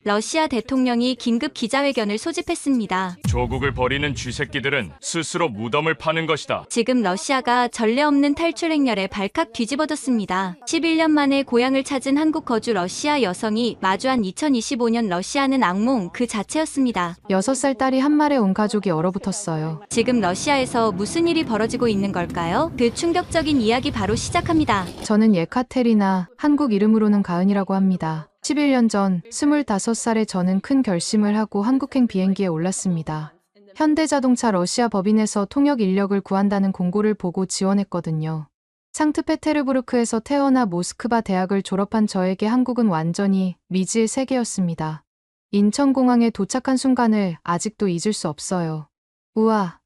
러시아 대통령이 긴급 기자회견을 소집했습니다. 조국을 버리는 쥐새끼들은 스스로 무덤을 파는 것이다. 지금 러시아가 전례 없는 탈출 행렬에 발칵 뒤집어졌습니다. 11년 만에 고향을 찾은 한국 거주 러시아 여성이 마주한 2025년 러시아는 악몽 그 자체였습니다. 6살 딸이 한 말에 온 가족이 얼어붙었어요. 지금 러시아에서 무슨 일이 벌어지고 있는 걸까요? 그 충격적인 이야기 바로 시작합니다. 저는 예카테리나, 한국 이름으로는 가은이라고 합니다. 11년 전 25살에 저는 큰 결심을 하고 한국행 비행기에 올랐습니다. 현대자동차 러시아 법인에서 통역 인력을 구한다는 공고를 보고 지원했거든요. 상트페테르부르크에서 태어나 모스크바 대학을 졸업한 저에게 한국은 완전히 미지의 세계였습니다. 인천공항에 도착한 순간을 아직도 잊을 수 없어요. 우와,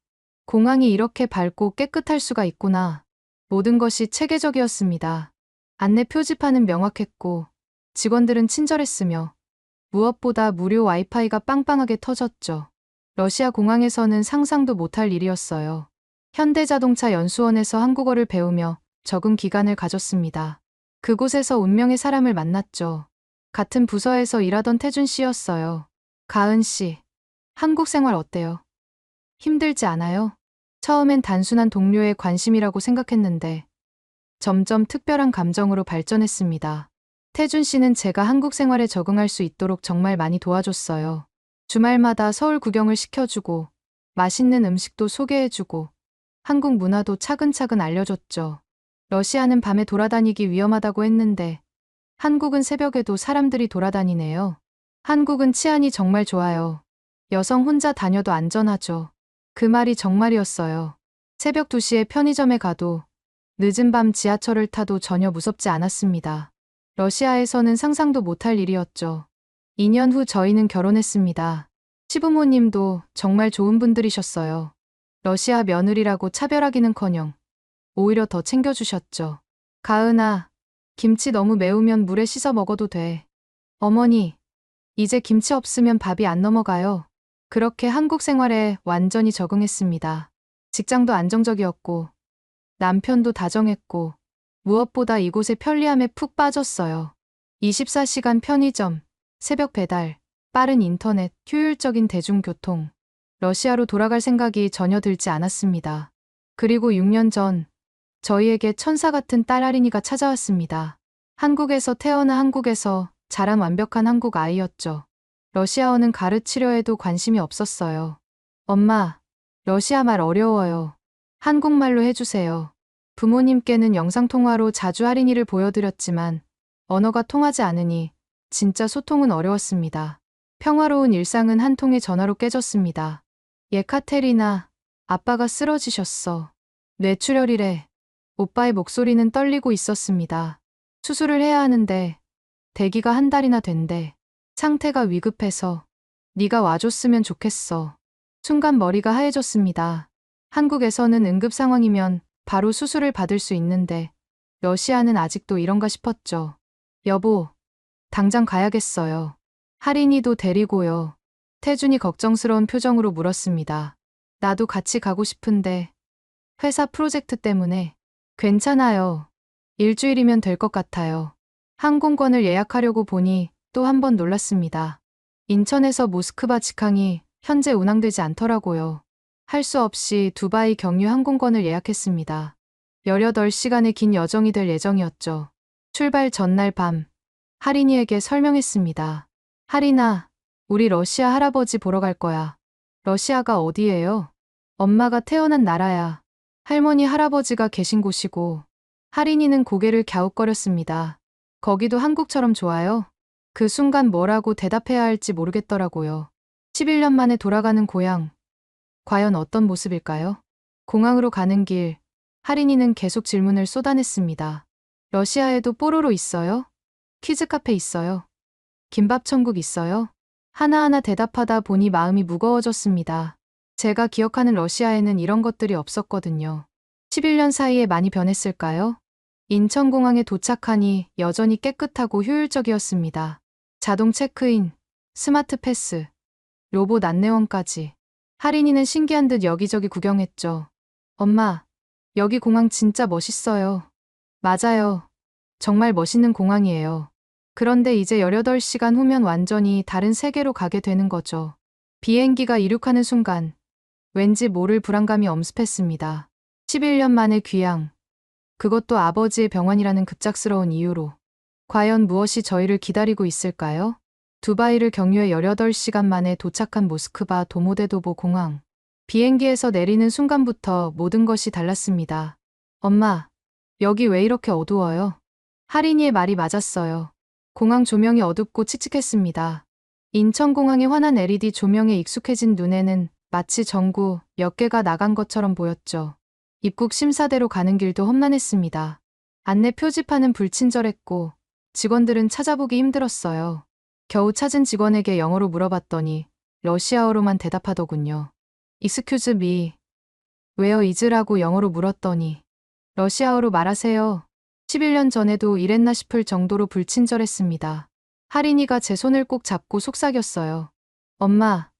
공항이 이렇게 밝고 깨끗할 수가 있구나. 모든 것이 체계적이었습니다. 안내 표지판은 명확했고 직원들은 친절했으며 무엇보다 무료 와이파이가 빵빵하게 터졌죠. 러시아 공항에서는 상상도 못할 일이었어요. 현대자동차 연수원에서 한국어를 배우며 적응 기간을 가졌습니다. 그곳에서 운명의 사람을 만났죠. 같은 부서에서 일하던 태준 씨였어요. 가은 씨, 한국 생활 어때요? 힘들지 않아요? 처음엔 단순한 동료의 관심이라고 생각했는데 점점 특별한 감정으로 발전했습니다. 태준 씨는 제가 한국 생활에 적응할 수 있도록 정말 많이 도와줬어요. 주말마다 서울 구경을 시켜주고 맛있는 음식도 소개해주고 한국 문화도 차근차근 알려줬죠. 러시아는 밤에 돌아다니기 위험하다고 했는데 한국은 새벽에도 사람들이 돌아다니네요. 한국은 치안이 정말 좋아요. 여성 혼자 다녀도 안전하죠. 그 말이 정말이었어요. 새벽 2시에 편의점에 가도 늦은 밤 지하철을 타도 전혀 무섭지 않았습니다. 러시아에서는 상상도 못할 일이었죠. 2년 후 저희는 결혼했습니다. 시부모님도 정말 좋은 분들이셨어요. 러시아 며느리라고 차별하기는커녕 오히려 더 챙겨주셨죠. 가은아, 김치 너무 매우면 물에 씻어 먹어도 돼. 어머니, 이제 김치 없으면 밥이 안 넘어가요. 그렇게 한국 생활에 완전히 적응했습니다. 직장도 안정적이었고 남편도 다정했고 무엇보다 이곳의 편리함에 푹 빠졌어요. 24시간 편의점, 새벽 배달, 빠른 인터넷, 효율적인 대중교통. 러시아로 돌아갈 생각이 전혀 들지 않았습니다. 그리고 6년 전 저희에게 천사 같은 딸 아린이가 찾아왔습니다. 한국에서 태어나 한국에서 자란 완벽한 한국 아이였죠. 러시아어는 가르치려 해도 관심이 없었어요. 엄마, 러시아 말 어려워요. 한국말로 해주세요. 부모님께는 영상통화로 자주 할인이를 보여드렸지만 언어가 통하지 않으니 진짜 소통은 어려웠습니다. 평화로운 일상은 한 통의 전화로 깨졌습니다. 예카테리나, 아빠가 쓰러지셨어. 뇌출혈이래. 오빠의 목소리는 떨리고 있었습니다. 수술을 해야 하는데 대기가 한 달이나 된대. 상태가 위급해서 네가 와줬으면 좋겠어. 순간 머리가 하얘졌습니다. 한국에서는 응급 상황이면 바로 수술을 받을 수 있는데 러시아는 아직도 이런가 싶었죠. 여보, 당장 가야겠어요. 할인이도 데리고요. 태준이 걱정스러운 표정으로 물었습니다. 나도 같이 가고 싶은데 회사 프로젝트 때문에. 괜찮아요. 일주일이면 될 것 같아요. 항공권을 예약하려고 보니 또 한 번 놀랐습니다. 인천에서 모스크바 직항이 현재 운항되지 않더라고요. 할 수 없이 두바이 경유 항공권을 예약했습니다. 18시간의 긴 여정이 될 예정이었죠. 출발 전날 밤, 할인이에게 설명했습니다. 할인아, 우리 러시아 할아버지 보러 갈 거야. 러시아가 어디예요? 엄마가 태어난 나라야. 할머니 할아버지가 계신 곳이고. 할인이는 고개를 갸웃거렸습니다. 거기도 한국처럼 좋아요? 그 순간 뭐라고 대답해야 할지 모르겠더라고요. 11년 만에 돌아가는 고향. 과연 어떤 모습일까요? 공항으로 가는 길, 할인이는 계속 질문을 쏟아냈습니다. 러시아에도 뽀로로 있어요? 키즈 카페 있어요? 김밥 천국 있어요? 하나하나 대답하다 보니 마음이 무거워졌습니다. 제가 기억하는 러시아에는 이런 것들이 없었거든요. 11년 사이에 많이 변했을까요? 인천공항에 도착하니 여전히 깨끗하고 효율적이었습니다. 자동 체크인, 스마트 패스, 로봇 안내원까지. 할인이는 신기한 듯 여기저기 구경했죠. 엄마, 여기 공항 진짜 멋있어요. 맞아요. 정말 멋있는 공항이에요. 그런데 이제 18시간 후면 완전히 다른 세계로 가게 되는 거죠. 비행기가 이륙하는 순간 왠지 모를 불안감이 엄습했습니다. 11년 만에 귀향. 그것도 아버지의 병환이라는 급작스러운 이유로. 과연 무엇이 저희를 기다리고 있을까요? 두바이를 경유해 18시간 만에 도착한 모스크바 도모데도보 공항. 비행기에서 내리는 순간부터 모든 것이 달랐습니다. 엄마, 여기 왜 이렇게 어두워요? 하린이의 말이 맞았어요. 공항 조명이 어둡고 칙칙했습니다. 인천공항의 환한 LED 조명에 익숙해진 눈에는 마치 전구 몇 개가 나간 것처럼 보였죠. 입국 심사대로 가는 길도 험난했습니다. 안내 표지판은 불친절했고 직원들은 찾아보기 힘들었어요. 겨우 찾은 직원에게 영어로 물어봤더니 러시아어로만 대답하더군요. Excuse me, where is라고 영어로 물었더니 러시아어로 말하세요. 11년 전에도 이랬나 싶을 정도로 불친절했습니다. 하린이가 제 손을 꼭 잡고 속삭였어요. 엄마,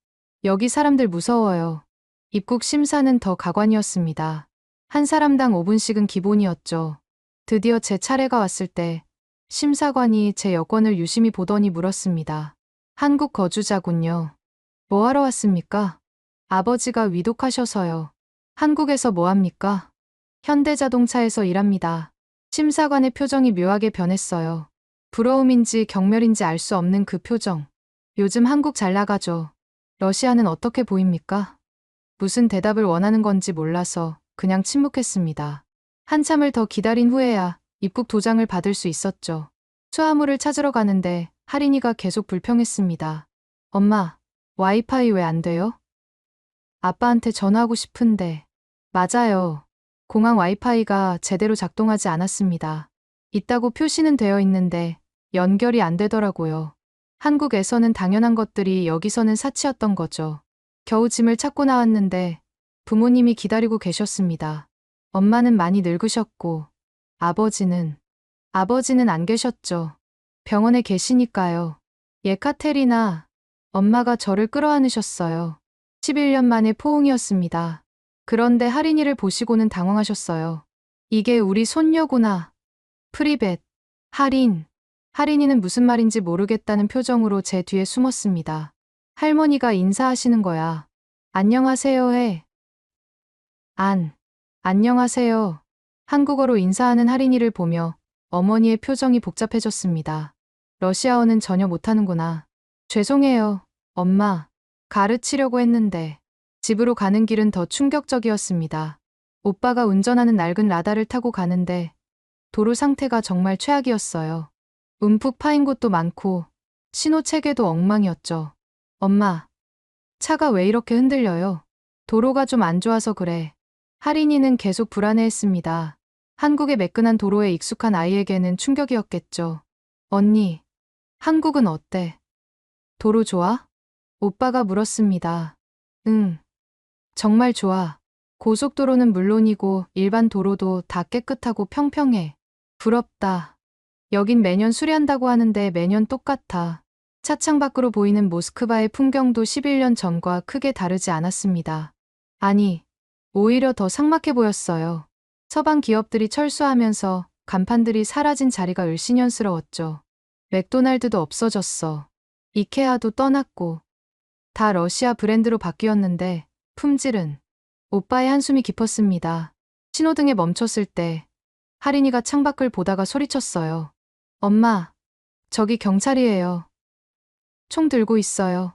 여기 사람들 무서워요. 입국 심사는 더 가관이었습니다. 한 사람당 5분씩은 기본이었죠. 드디어 제 차례가 왔을 때 심사관이 제 여권을 유심히 보더니 물었습니다. 한국 거주자군요. 뭐 하러 왔습니까? 아버지가 위독하셔서요. 한국에서 뭐 합니까? 현대자동차에서 일합니다. 심사관의 표정이 묘하게 변했어요. 부러움인지 경멸인지 알 수 없는 그 표정. 요즘 한국 잘 나가죠. 러시아는 어떻게 보입니까? 무슨 대답을 원하는 건지 몰라서 그냥 침묵했습니다. 한참을 더 기다린 후에야 입국 도장을 받을 수 있었죠. 수화물을 찾으러 가는데 하린이가 계속 불평했습니다. 엄마, 와이파이 왜 안 돼요? 아빠한테 전화하고 싶은데. 맞아요. 공항 와이파이가 제대로 작동하지 않았습니다. 있다고 표시는 되어 있는데 연결이 안 되더라고요. 한국에서는 당연한 것들이 여기서는 사치였던 거죠. 겨우 짐을 찾고 나왔는데 부모님이 기다리고 계셨습니다. 엄마는 많이 늙으셨고 아버지는 안 계셨죠. 병원에 계시니까요. 예카테리나, 엄마가 저를 끌어안으셨어요. 11년 만에 포옹이었습니다. 그런데 하린이를 보시고는 당황하셨어요. 이게 우리 손녀구나. 프리벳, 하린이는 무슨 말인지 모르겠다는 표정으로 제 뒤에 숨었습니다. 할머니가 인사하시는 거야. 안녕하세요 해. 안녕하세요. 한국어로 인사하는 하린이를 보며 어머니의 표정이 복잡해졌습니다. 러시아어는 전혀 못하는구나. 죄송해요, 엄마. 가르치려고 했는데. 집으로 가는 길은 더 충격적이었습니다. 오빠가 운전하는 낡은 라다를 타고 가는데 도로 상태가 정말 최악이었어요. 움푹 파인 곳도 많고 신호 체계도 엉망이었죠. 엄마, 차가 왜 이렇게 흔들려요? 도로가 좀 안 좋아서 그래. 하린이는 계속 불안해했습니다. 한국의 매끈한 도로에 익숙한 아이에게는 충격이었겠죠. 언니, 한국은 어때? 도로 좋아? 오빠가 물었습니다. 응, 정말 좋아. 고속도로는 물론이고 일반 도로도 다 깨끗하고 평평해. 부럽다. 여긴 매년 수리한다고 하는데 매년 똑같아. 차창 밖으로 보이는 모스크바의 풍경도 11년 전과 크게 다르지 않았습니다. 아니, 오히려 더 삭막해 보였어요. 서방 기업들이 철수하면서 간판들이 사라진 자리가 을씨년스러웠죠. 맥도날드도 없어졌어. 이케아도 떠났고 다 러시아 브랜드로 바뀌었는데 품질은. 오빠의 한숨이 깊었습니다. 신호등에 멈췄을 때 하린이가 창밖을 보다가 소리쳤어요. 엄마, 저기 경찰이에요. 총 들고 있어요.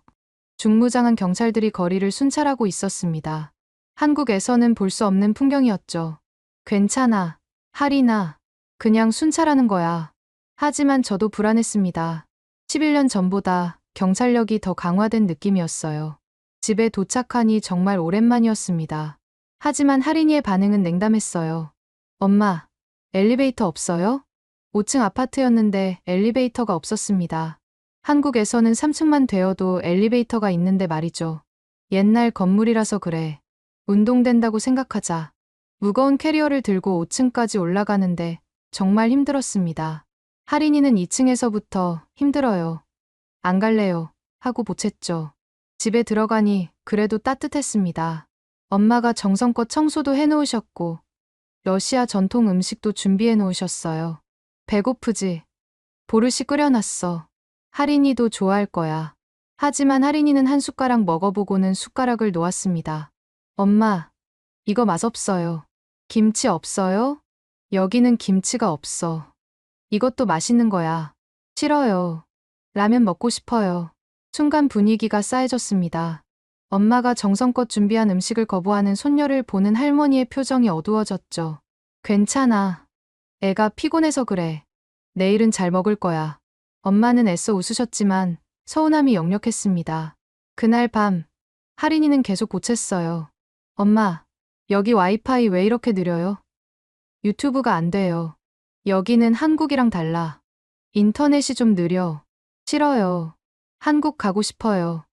중무장한 경찰들이 거리를 순찰하고 있었습니다. 한국에서는 볼 수 없는 풍경이었죠. 괜찮아, 하린아. 그냥 순찰하는 거야. 하지만 저도 불안했습니다. 11년 전보다 경찰력이 더 강화된 느낌이었어요. 집에 도착하니 정말 오랜만이었습니다. 하지만 하린이의 반응은 냉담했어요. 엄마, 엘리베이터 없어요? 5층 아파트였는데 엘리베이터가 없었습니다. 한국에서는 3층만 되어도 엘리베이터가 있는데 말이죠. 옛날 건물이라서 그래. 운동된다고 생각하자. 무거운 캐리어를 들고 5층까지 올라가는데 정말 힘들었습니다. 하린이는 2층에서부터 힘들어요. 안 갈래요. 하고 보챘죠. 집에 들어가니 그래도 따뜻했습니다. 엄마가 정성껏 청소도 해놓으셨고 러시아 전통 음식도 준비해 놓으셨어요. 배고프지? 보르시 끓여놨어. 하린이도 좋아할 거야. 하지만 하린이는 한 숟가락 먹어보고는 숟가락을 놓았습니다. 엄마, 이거 맛없어요. 김치 없어요? 여기는 김치가 없어. 이것도 맛있는 거야. 싫어요. 라면 먹고 싶어요. 순간 분위기가 싸해졌습니다. 엄마가 정성껏 준비한 음식을 거부하는 손녀를 보는 할머니의 표정이 어두워졌죠. 괜찮아. 애가 피곤해서 그래. 내일은 잘 먹을 거야. 엄마는 애써 웃으셨지만 서운함이 역력했습니다. 그날 밤, 하린이는 계속 고쳤어요. 엄마, 여기 와이파이 왜 이렇게 느려요? 유튜브가 안 돼요. 여기는 한국이랑 달라. 인터넷이 좀 느려. 싫어요. 한국 가고 싶어요.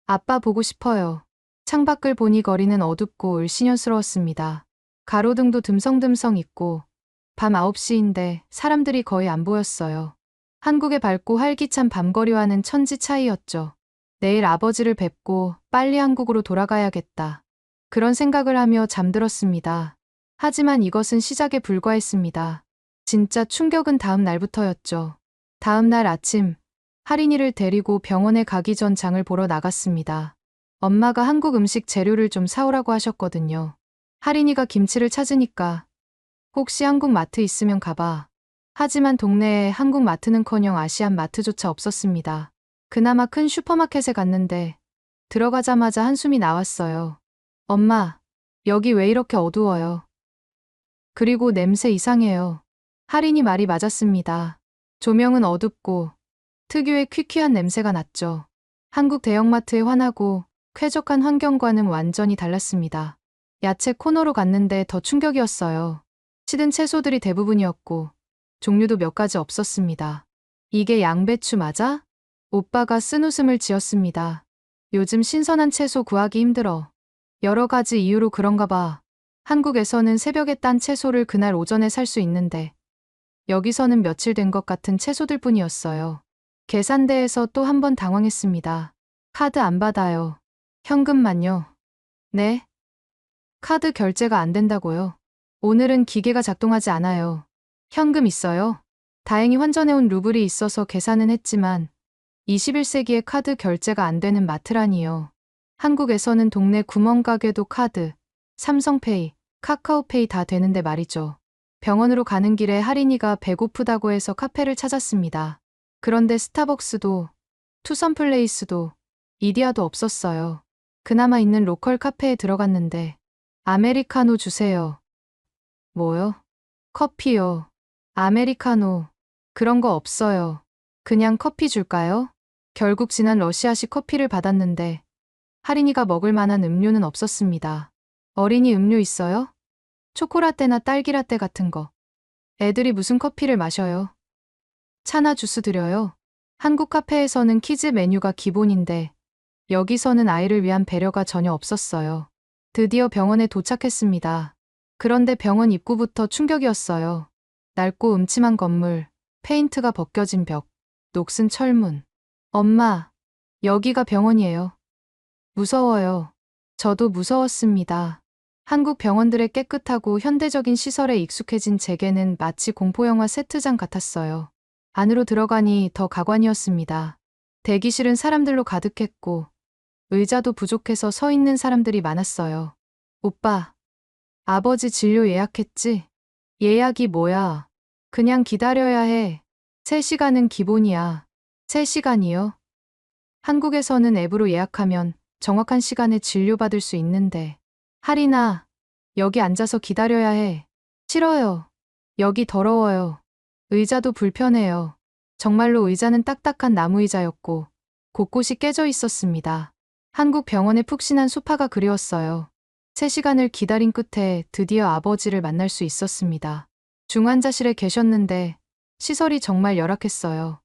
아빠 보고 싶어요. 창밖을 보니 거리는 어둡고 을씨년스러웠습니다. 가로등도 듬성듬성 있고 밤 9시인데 사람들이 거의 안 보였어요. 한국의 밝고 활기찬 밤거리와는 천지 차이였죠. 내일 아버지를 뵙고 빨리 한국으로 돌아가야겠다. 그런 생각을 하며 잠들었습니다. 하지만 이것은 시작에 불과했습니다. 진짜 충격은 다음 날부터였죠. 다음 날 아침, 하린이를 데리고 병원에 가기 전 장을 보러 나갔습니다. 엄마가 한국 음식 재료를 좀 사오라고 하셨거든요. 하린이가 김치를 찾으니까 혹시 한국 마트 있으면 가봐. 하지만 동네에 한국 마트는커녕 아시안 마트조차 없었습니다. 그나마 큰 슈퍼마켓에 갔는데 들어가자마자 한숨이 나왔어요. 엄마, 여기 왜 이렇게 어두워요? 그리고 냄새 이상해요. 하린이 말이 맞았습니다. 조명은 어둡고 특유의 퀴퀴한 냄새가 났죠. 한국 대형마트에 환하고 쾌적한 환경과는 완전히 달랐습니다. 야채 코너로 갔는데 더 충격이었어요. 시든 채소들이 대부분이었고 종류도 몇 가지 없었습니다. 이게 양배추 맞아? 오빠가 쓴 웃음을 지었습니다. 요즘 신선한 채소 구하기 힘들어. 여러 가지 이유로 그런가 봐. 한국에서는 새벽에 딴 채소를 그날 오전에 살 수 있는데 여기서는 며칠 된 것 같은 채소들 뿐이었어요. 계산대에서 또 한 번 당황했습니다. 카드 안 받아요. 현금만요. 네? 카드 결제가 안 된다고요. 오늘은 기계가 작동하지 않아요. 현금 있어요? 다행히 환전해온 루블이 있어서 계산은 했지만 21세기에 카드 결제가 안 되는 마트라니요. 한국에서는 동네 구멍가게도 카드, 삼성페이, 카카오페이 다 되는데 말이죠. 병원으로 가는 길에 하린이가 배고프다고 해서 카페를 찾았습니다. 그런데 스타벅스도, 투썸플레이스도, 이디야도 없었어요. 그나마 있는 로컬 카페에 들어갔는데 아메리카노 주세요. 뭐요? 커피요. 아메리카노. 그런 거 없어요. 그냥 커피 줄까요? 결국 진한 러시아식 커피를 받았는데 하린이가 먹을 만한 음료는 없었습니다. 어린이 음료 있어요? 초코라떼나 딸기라떼 같은 거. 애들이 무슨 커피를 마셔요? 차나 주스 드려요? 한국 카페에서는 키즈 메뉴가 기본인데 여기서는 아이를 위한 배려가 전혀 없었어요. 드디어 병원에 도착했습니다. 그런데 병원 입구부터 충격이었어요. 낡고 음침한 건물, 페인트가 벗겨진 벽, 녹슨 철문. 엄마, 여기가 병원이에요. 무서워요. 저도 무서웠습니다. 한국 병원들의 깨끗하고 현대적인 시설에 익숙해진 제게는 마치 공포영화 세트장 같았어요. 안으로 들어가니 더 가관이었습니다. 대기실은 사람들로 가득했고 의자도 부족해서 서 있는 사람들이 많았어요. 오빠, 아버지 진료 예약했지? 예약이 뭐야? 그냥 기다려야 해. 3시간은 기본이야. 3시간이요? 한국에서는 앱으로 예약하면 정확한 시간에 진료받을 수 있는데. 하린아, 여기 앉아서 기다려야 해. 싫어요. 여기 더러워요. 의자도 불편해요. 정말로 의자는 딱딱한 나무 의자였고 곳곳이 깨져 있었습니다. 한국 병원의 푹신한 소파가 그리웠어요. 3시간을 기다린 끝에 드디어 아버지를 만날 수 있었습니다. 중환자실에 계셨는데 시설이 정말 열악했어요.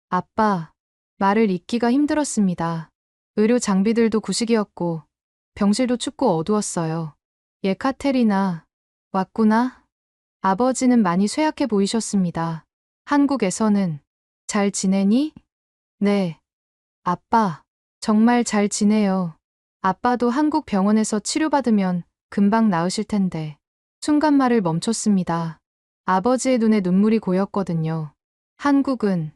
아빠, 말을 잇기가 힘들었습니다. 의료 장비들도 구식이었고 병실도 춥고 어두웠어요. 예카테리나, 왔구나? 아버지는 많이 쇠약해 보이셨습니다. 한국에서는 잘 지내니? 네. 아빠, 정말 잘 지내요. 아빠도 한국 병원에서 치료받으면 금방 나으실 텐데. 순간 말을 멈췄습니다. 아버지의 눈에 눈물이 고였거든요. 한국은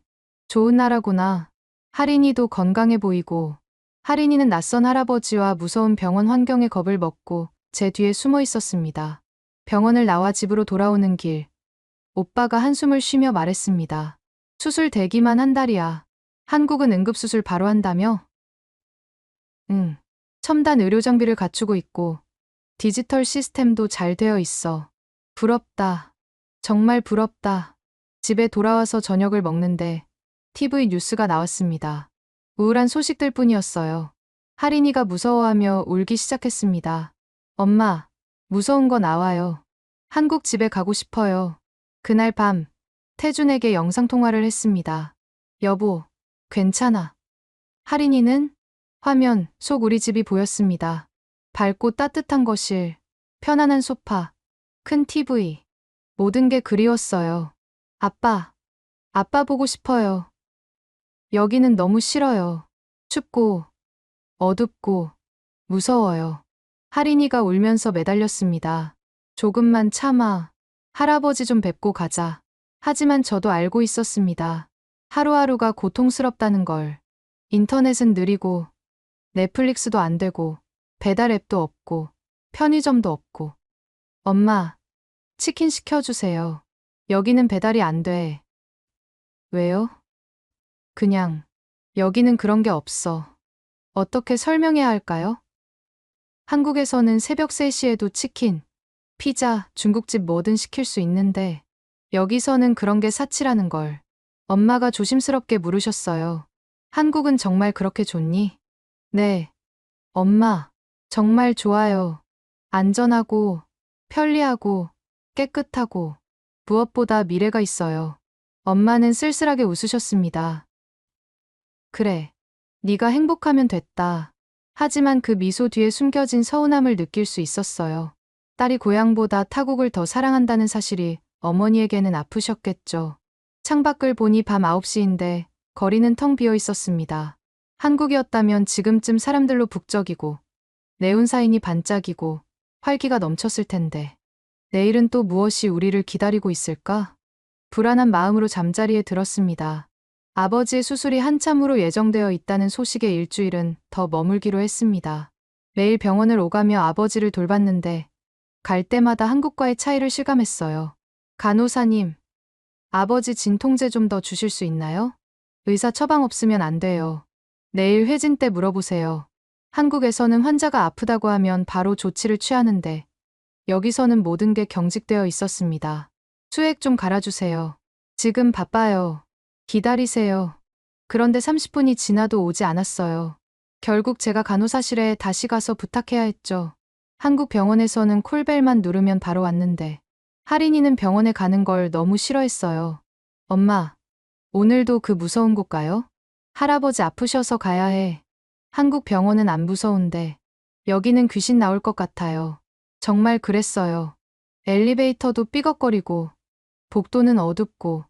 좋은 나라구나. 할인이도 건강해 보이고, 할인이는 낯선 할아버지와 무서운 병원 환경에 겁을 먹고 제 뒤에 숨어 있었습니다. 병원을 나와 집으로 돌아오는 길, 오빠가 한숨을 쉬며 말했습니다. 수술 대기만 한 달이야. 한국은 응급수술 바로 한다며? 응. 첨단 의료 장비를 갖추고 있고, 디지털 시스템도 잘 되어 있어. 부럽다. 정말 부럽다. 집에 돌아와서 저녁을 먹는데 TV 뉴스가 나왔습니다. 우울한 소식들 뿐이었어요. 할인이가 무서워하며 울기 시작했습니다. 엄마, 무서운 거 나와요. 한국 집에 가고 싶어요. 그날 밤, 태준에게 영상통화를 했습니다. 여보, 괜찮아. 할인이는? 화면 속 우리 집이 보였습니다. 밝고 따뜻한 거실, 편안한 소파, 큰 TV. 모든 게 그리웠어요. 아빠, 아빠 보고 싶어요. 여기는 너무 싫어요. 춥고, 어둡고, 무서워요. 할인이가 울면서 매달렸습니다. 조금만 참아. 할아버지 좀 뵙고 가자. 하지만 저도 알고 있었습니다. 하루하루가 고통스럽다는 걸. 인터넷은 느리고, 넷플릭스도 안 되고, 배달 앱도 없고, 편의점도 없고. 엄마, 치킨 시켜주세요. 여기는 배달이 안 돼. 왜요? 그냥, 여기는 그런 게 없어. 어떻게 설명해야 할까요? 한국에서는 새벽 3시에도 치킨, 피자, 중국집 뭐든 시킬 수 있는데, 여기서는 그런 게 사치라는 걸. 엄마가 조심스럽게 물으셨어요. 한국은 정말 그렇게 좋니? 네. 엄마, 정말 좋아요. 안전하고, 편리하고, 깨끗하고, 무엇보다 미래가 있어요. 엄마는 쓸쓸하게 웃으셨습니다. 그래. 네가 행복하면 됐다. 하지만 그 미소 뒤에 숨겨진 서운함을 느낄 수 있었어요. 딸이 고향보다 타국을 더 사랑한다는 사실이 어머니에게는 아프셨겠죠. 창밖을 보니 밤 9시인데 거리는 텅 비어 있었습니다. 한국이었다면 지금쯤 사람들로 북적이고 네온사인이 반짝이고 활기가 넘쳤을 텐데 내일은 또 무엇이 우리를 기다리고 있을까? 불안한 마음으로 잠자리에 들었습니다. 아버지의 수술이 한참으로 예정되어 있다는 소식에 일주일은 더 머물기로 했습니다. 매일 병원을 오가며 아버지를 돌봤는데 갈 때마다 한국과의 차이를 실감했어요. 간호사님, 아버지 진통제 좀 더 주실 수 있나요? 의사 처방 없으면 안 돼요. 내일 회진 때 물어보세요. 한국에서는 환자가 아프다고 하면 바로 조치를 취하는데 여기서는 모든 게 경직되어 있었습니다. 수액 좀 갈아주세요. 지금 바빠요. 기다리세요. 그런데 30분이 지나도 오지 않았어요. 결국 제가 간호사실에 다시 가서 부탁해야 했죠. 한국 병원에서는 콜벨만 누르면 바로 왔는데 할인이는 병원에 가는 걸 너무 싫어했어요. 엄마, 오늘도 그 무서운 곳 가요? 할아버지 아프셔서 가야 해. 한국 병원은 안 무서운데 여기는 귀신 나올 것 같아요. 정말 그랬어요. 엘리베이터도 삐걱거리고 복도는 어둡고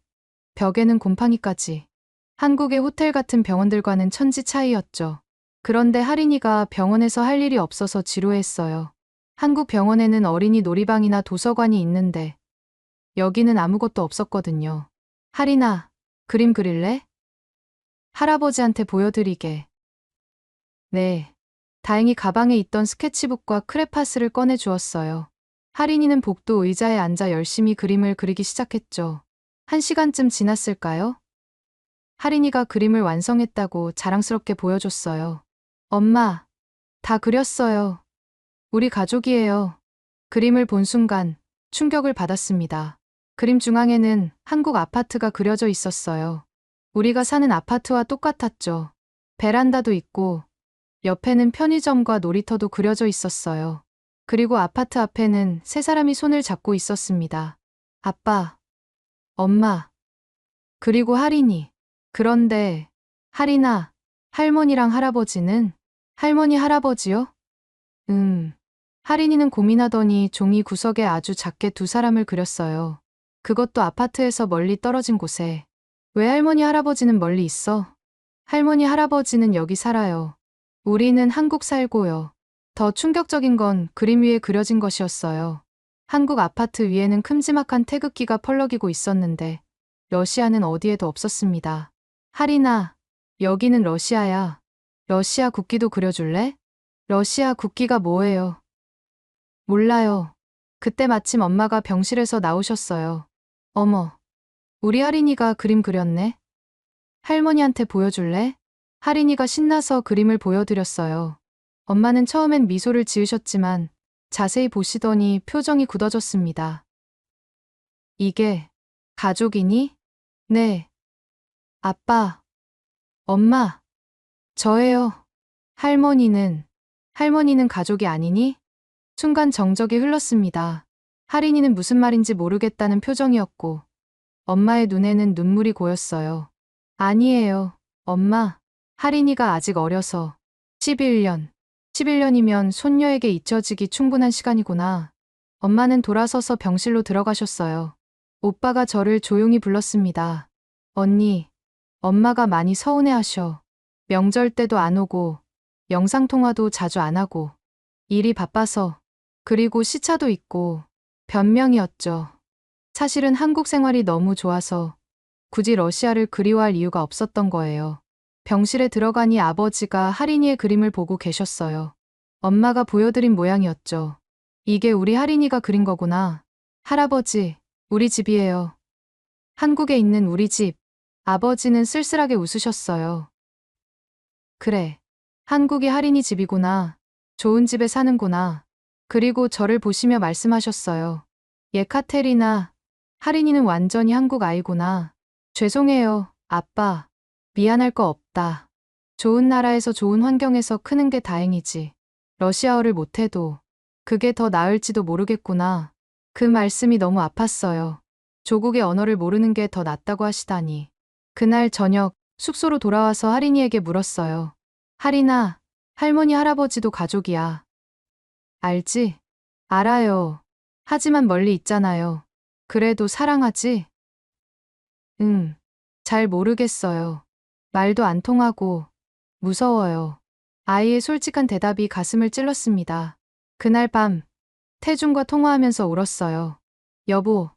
벽에는 곰팡이까지. 한국의 호텔 같은 병원들과는 천지 차이였죠. 그런데 할인이가 병원에서 할 일이 없어서 지루했어요. 한국 병원에는 어린이 놀이방이나 도서관이 있는데 여기는 아무것도 없었거든요. 할인아, 그림 그릴래? 할아버지한테 보여드리게. 네. 다행히 가방에 있던 스케치북과 크레파스를 꺼내 주었어요. 할인이는 복도 의자에 앉아 열심히 그림을 그리기 시작했죠. 1시간쯤 지났을까요? 할인이가 그림을 완성했다고 자랑스럽게 보여줬어요. 엄마, 다 그렸어요. 우리 가족이에요. 그림을 본 순간 충격을 받았습니다. 그림 중앙에는 한국 아파트가 그려져 있었어요. 우리가 사는 아파트와 똑같았죠. 베란다도 있고 옆에는 편의점과 놀이터도 그려져 있었어요. 그리고 아파트 앞에는 세 사람이 손을 잡고 있었습니다. 아빠, 엄마, 그리고 할인이. 그런데 할인아, 할머니랑 할아버지는? 할머니 할아버지요? 할인이는 고민하더니 종이 구석에 아주 작게 두 사람을 그렸어요. 그것도 아파트에서 멀리 떨어진 곳에. 왜 할머니 할아버지는 멀리 있어? 할머니 할아버지는 여기 살아요. 우리는 한국 살고요. 더 충격적인 건 그림 위에 그려진 것이었어요. 한국 아파트 위에는 큼지막한 태극기가 펄럭이고 있었는데 러시아는 어디에도 없었습니다. 하리나, 여기는 러시아야. 러시아 국기도 그려줄래? 러시아 국기가 뭐예요? 몰라요. 그때 마침 엄마가 병실에서 나오셨어요. 어머, 우리 하린이가 그림 그렸네? 할머니한테 보여줄래? 하린이가 신나서 그림을 보여드렸어요. 엄마는 처음엔 미소를 지으셨지만 자세히 보시더니 표정이 굳어졌습니다. 이게 가족이니? 네. 아빠, 엄마, 저예요. 할머니는 가족이 아니니? 순간 정적이 흘렀습니다. 하린이는 무슨 말인지 모르겠다는 표정이었고 엄마의 눈에는 눈물이 고였어요. 아니에요, 엄마. 하린이가 아직 어려서. 11년. 11년이면 손녀에게 잊혀지기 충분한 시간이구나. 엄마는 돌아서서 병실로 들어가셨어요. 오빠가 저를 조용히 불렀습니다. 언니, 엄마가 많이 서운해하셔. 명절 때도 안 오고, 영상통화도 자주 안 하고, 일이 바빠서, 그리고 시차도 있고, 변명이었죠. 사실은 한국 생활이 너무 좋아서 굳이 러시아를 그리워할 이유가 없었던 거예요. 병실에 들어가니 아버지가 하린이의 그림을 보고 계셨어요. 엄마가 보여드린 모양이었죠. 이게 우리 하린이가 그린 거구나. 할아버지, 우리 집이에요. 한국에 있는 우리 집. 아버지는 쓸쓸하게 웃으셨어요. 그래. 한국이 하린이 집이구나. 좋은 집에 사는구나. 그리고 저를 보시며 말씀하셨어요. 예카테리나, 하린이는 완전히 한국 아이구나. 죄송해요, 아빠. 미안할 거 없다. 좋은 나라에서 좋은 환경에서 크는 게 다행이지. 러시아어를 못해도 그게 더 나을지도 모르겠구나. 그 말씀이 너무 아팠어요. 조국의 언어를 모르는 게 더 낫다고 하시다니. 그날 저녁 숙소로 돌아와서 하린이에게 물었어요. 하린아, 할머니 할아버지도 가족이야. 알지? 알아요. 하지만 멀리 있잖아요. 그래도 사랑하지? 응. 잘 모르겠어요. 말도 안 통하고 무서워요. 아이의 솔직한 대답이 가슴을 찔렀습니다. 그날 밤 태준과 통화하면서 울었어요. 여보,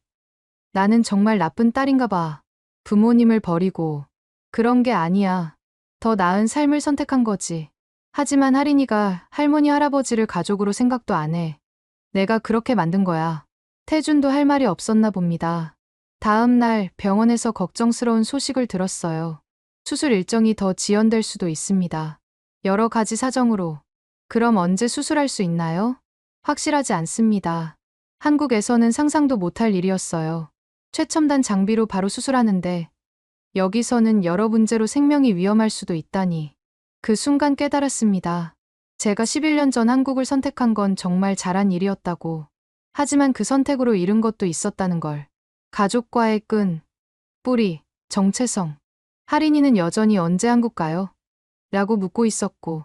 나는 정말 나쁜 딸인가 봐. 부모님을 버리고. 그런 게 아니야. 더 나은 삶을 선택한 거지. 하지만 하린이가 할머니 할아버지를 가족으로 생각도 안 해. 내가 그렇게 만든 거야. 태준도 할 말이 없었나 봅니다. 다음 날 병원에서 걱정스러운 소식을 들었어요. 수술 일정이 더 지연될 수도 있습니다. 여러 가지 사정으로. 그럼 언제 수술할 수 있나요? 확실하지 않습니다. 한국에서는 상상도 못할 일이었어요. 최첨단 장비로 바로 수술하는데 여기서는 여러 문제로 생명이 위험할 수도 있다니. 그 순간 깨달았습니다. 제가 11년 전 한국을 선택한 건 정말 잘한 일이었다고. 하지만 그 선택으로 잃은 것도 있었다는 걸. 가족과의 끈, 뿌리, 정체성. 하린이는 여전히 언제 한국 가요? 라고 묻고 있었고,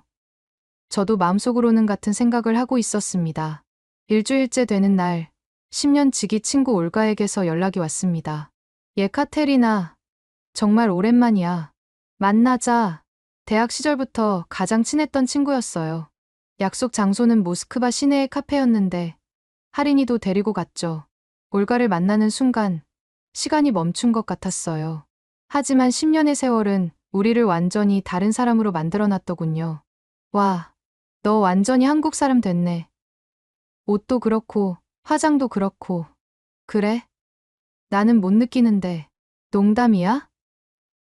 저도 마음속으로는 같은 생각을 하고 있었습니다. 일주일째 되는 날, 10년 지기 친구 올가에게서 연락이 왔습니다. 예카테리나, 정말 오랜만이야. 만나자. 대학 시절부터 가장 친했던 친구였어요. 약속 장소는 모스크바 시내의 카페였는데 하린이도 데리고 갔죠. 올가를 만나는 순간 시간이 멈춘 것 같았어요. 하지만 10년의 세월은 우리를 완전히 다른 사람으로 만들어놨더군요. 와, 너 완전히 한국 사람 됐네. 옷도 그렇고 화장도 그렇고. 그래? 나는 못 느끼는데. 농담이야?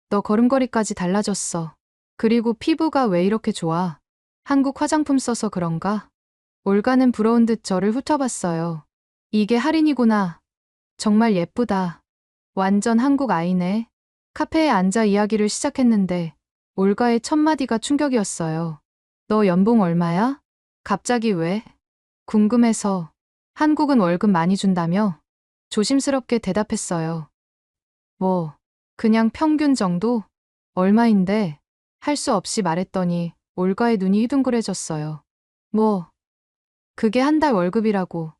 너 걸음걸이까지 달라졌어. 그리고 피부가 왜 이렇게 좋아? 한국 화장품 써서 그런가? 올가는 부러운 듯 저를 훑어봤어요. 이게 하린이구나. 정말 예쁘다. 완전 한국 아이네. 카페에 앉아 이야기를 시작했는데 올가의 첫 마디가 충격이었어요. 너 연봉 얼마야? 갑자기 왜? 궁금해서. 한국은 월급 많이 준다며? 조심스럽게 대답했어요. 뭐, 그냥 평균 정도? 얼마인데? 할 수 없이 말했더니 올가의 눈이 휘둥그레졌어요. 뭐, 그게 한 달 월급이라고.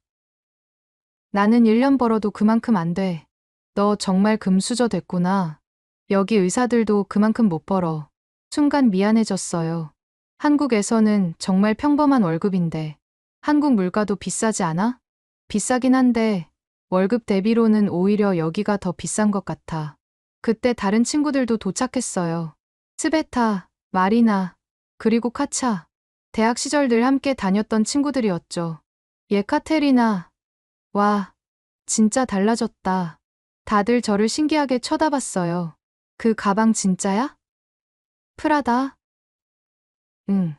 나는 1년 벌어도 그만큼 안 돼. 너 정말 금수저 됐구나. 여기 의사들도 그만큼 못 벌어. 순간 미안해졌어요. 한국에서는 정말 평범한 월급인데 한국 물가도 비싸지 않아? 비싸긴 한데 월급 대비로는 오히려 여기가 더 비싼 것 같아. 그때 다른 친구들도 도착했어요. 스베타, 마리나, 그리고 카차. 대학 시절 늘 함께 다녔던 친구들이었죠. 예카테리나. 와, 진짜 달라졌다. 다들 저를 신기하게 쳐다봤어요. 그 가방 진짜야? 프라다? 응.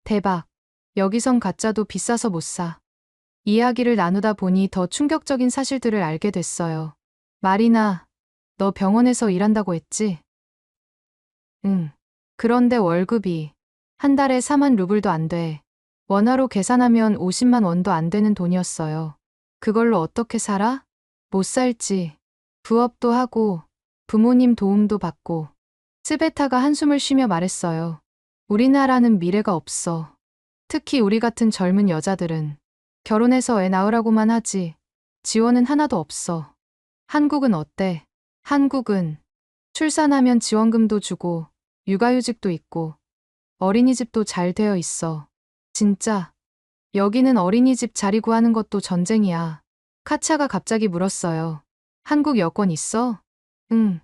대박. 여기선 가짜도 비싸서 못 사. 이야기를 나누다 보니 더 충격적인 사실들을 알게 됐어요. 마리나, 너 병원에서 일한다고 했지? 응. 그런데 월급이 한 달에 4만 루블도 안 돼. 원화로 계산하면 50만 원도 안 되는 돈이었어요. 그걸로 어떻게 살아? 못 살지. 부업도 하고 부모님 도움도 받고. 스베타가 한숨을 쉬며 말했어요. 우리나라는 미래가 없어. 특히 우리 같은 젊은 여자들은 결혼해서 애 낳으라고만 하지 지원은 하나도 없어. 한국은 어때? 한국은 출산하면 지원금도 주고 육아휴직도 있고 어린이집도 잘 되어 있어. 진짜 여기는 어린이집 자리 구하는 것도 전쟁이야. 카차가 갑자기 물었어요. 한국 여권 있어? 응.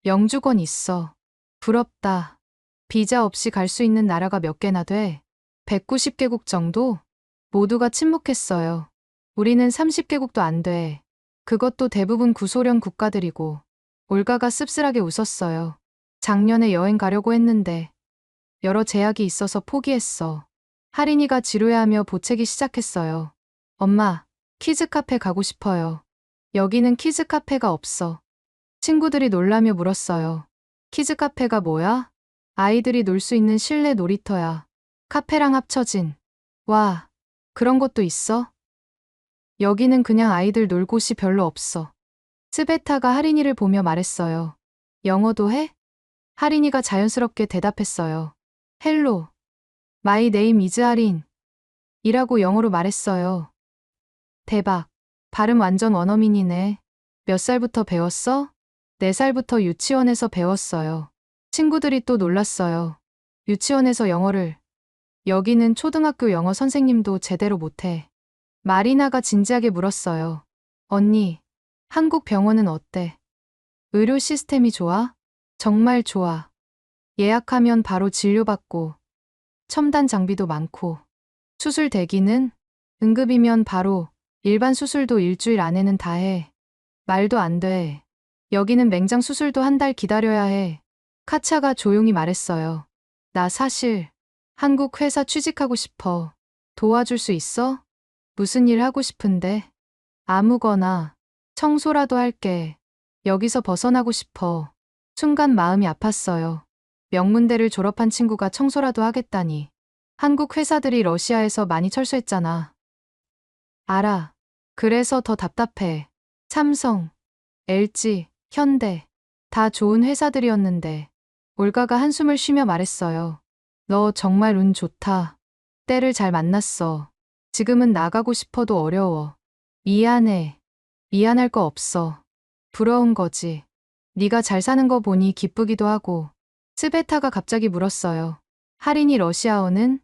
영주권 있어. 부럽다. 비자 없이 갈 수 있는 나라가 몇 개나 돼? 190개국 정도? 모두가 침묵했어요. 우리는 30개국도 안 돼. 그것도 대부분 구소련 국가들이고. 올가가 씁쓸하게 웃었어요. 작년에 여행 가려고 했는데 여러 제약이 있어서 포기했어. 하린이가 지루해하며 보채기 시작했어요. 엄마, 키즈 카페 가고 싶어요. 여기는 키즈 카페가 없어. 친구들이 놀라며 물었어요. 키즈 카페가 뭐야? 아이들이 놀 수 있는 실내 놀이터야. 카페랑 합쳐진. 와, 그런 것도 있어? 여기는 그냥 아이들 놀 곳이 별로 없어. 스베타가 하린이를 보며 말했어요. 영어도 해? 하린이가 자연스럽게 대답했어요. 헬로. 마이 네임 이즈 하린. 이라고 영어로 말했어요. 대박. 발음 완전 원어민이네. 몇 살부터 배웠어? 4살부터 유치원에서 배웠어요. 친구들이 또 놀랐어요. 유치원에서 영어를. 여기는 초등학교 영어 선생님도 제대로 못해. 마리나가 진지하게 물었어요. 언니, 한국 병원은 어때? 의료 시스템이 좋아? 정말 좋아. 예약하면 바로 진료받고, 첨단 장비도 많고, 수술 대기는? 응급이면 바로, 일반 수술도 일주일 안에는 다 해. 말도 안 돼. 여기는 맹장 수술도 한 달 기다려야 해. 카차가 조용히 말했어요. 나 사실, 한국 회사 취직하고 싶어. 도와줄 수 있어? 무슨 일 하고 싶은데? 아무거나, 청소라도 할게. 여기서 벗어나고 싶어. 순간 마음이 아팠어요. 명문대를 졸업한 친구가 청소라도 하겠다니. 한국 회사들이 러시아에서 많이 철수했잖아. 알아. 그래서 더 답답해. 삼성, LG, 현대. 다 좋은 회사들이었는데. 올가가 한숨을 쉬며 말했어요. 너 정말 운 좋다. 때를 잘 만났어. 지금은 나가고 싶어도 어려워. 미안해. 미안할 거 없어. 부러운 거지. 네가 잘 사는 거 보니 기쁘기도 하고. 스베타가 갑자기 물었어요. 하린이 러시아어는?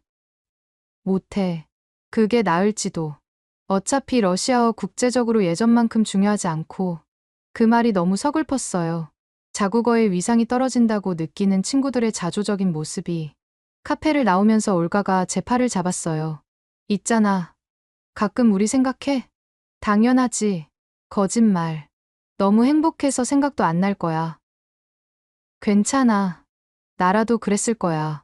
못해. 그게 나을지도. 어차피 러시아어 국제적으로 예전만큼 중요하지 않고. 그 말이 너무 서글펐어요. 자국어의 위상이 떨어진다고 느끼는 친구들의 자조적인 모습이. 카페를 나오면서 올가가 제 팔을 잡았어요. 있잖아. 가끔 우리 생각해? 당연하지. 거짓말. 너무 행복해서 생각도 안 날 거야. 괜찮아. 나라도 그랬을 거야.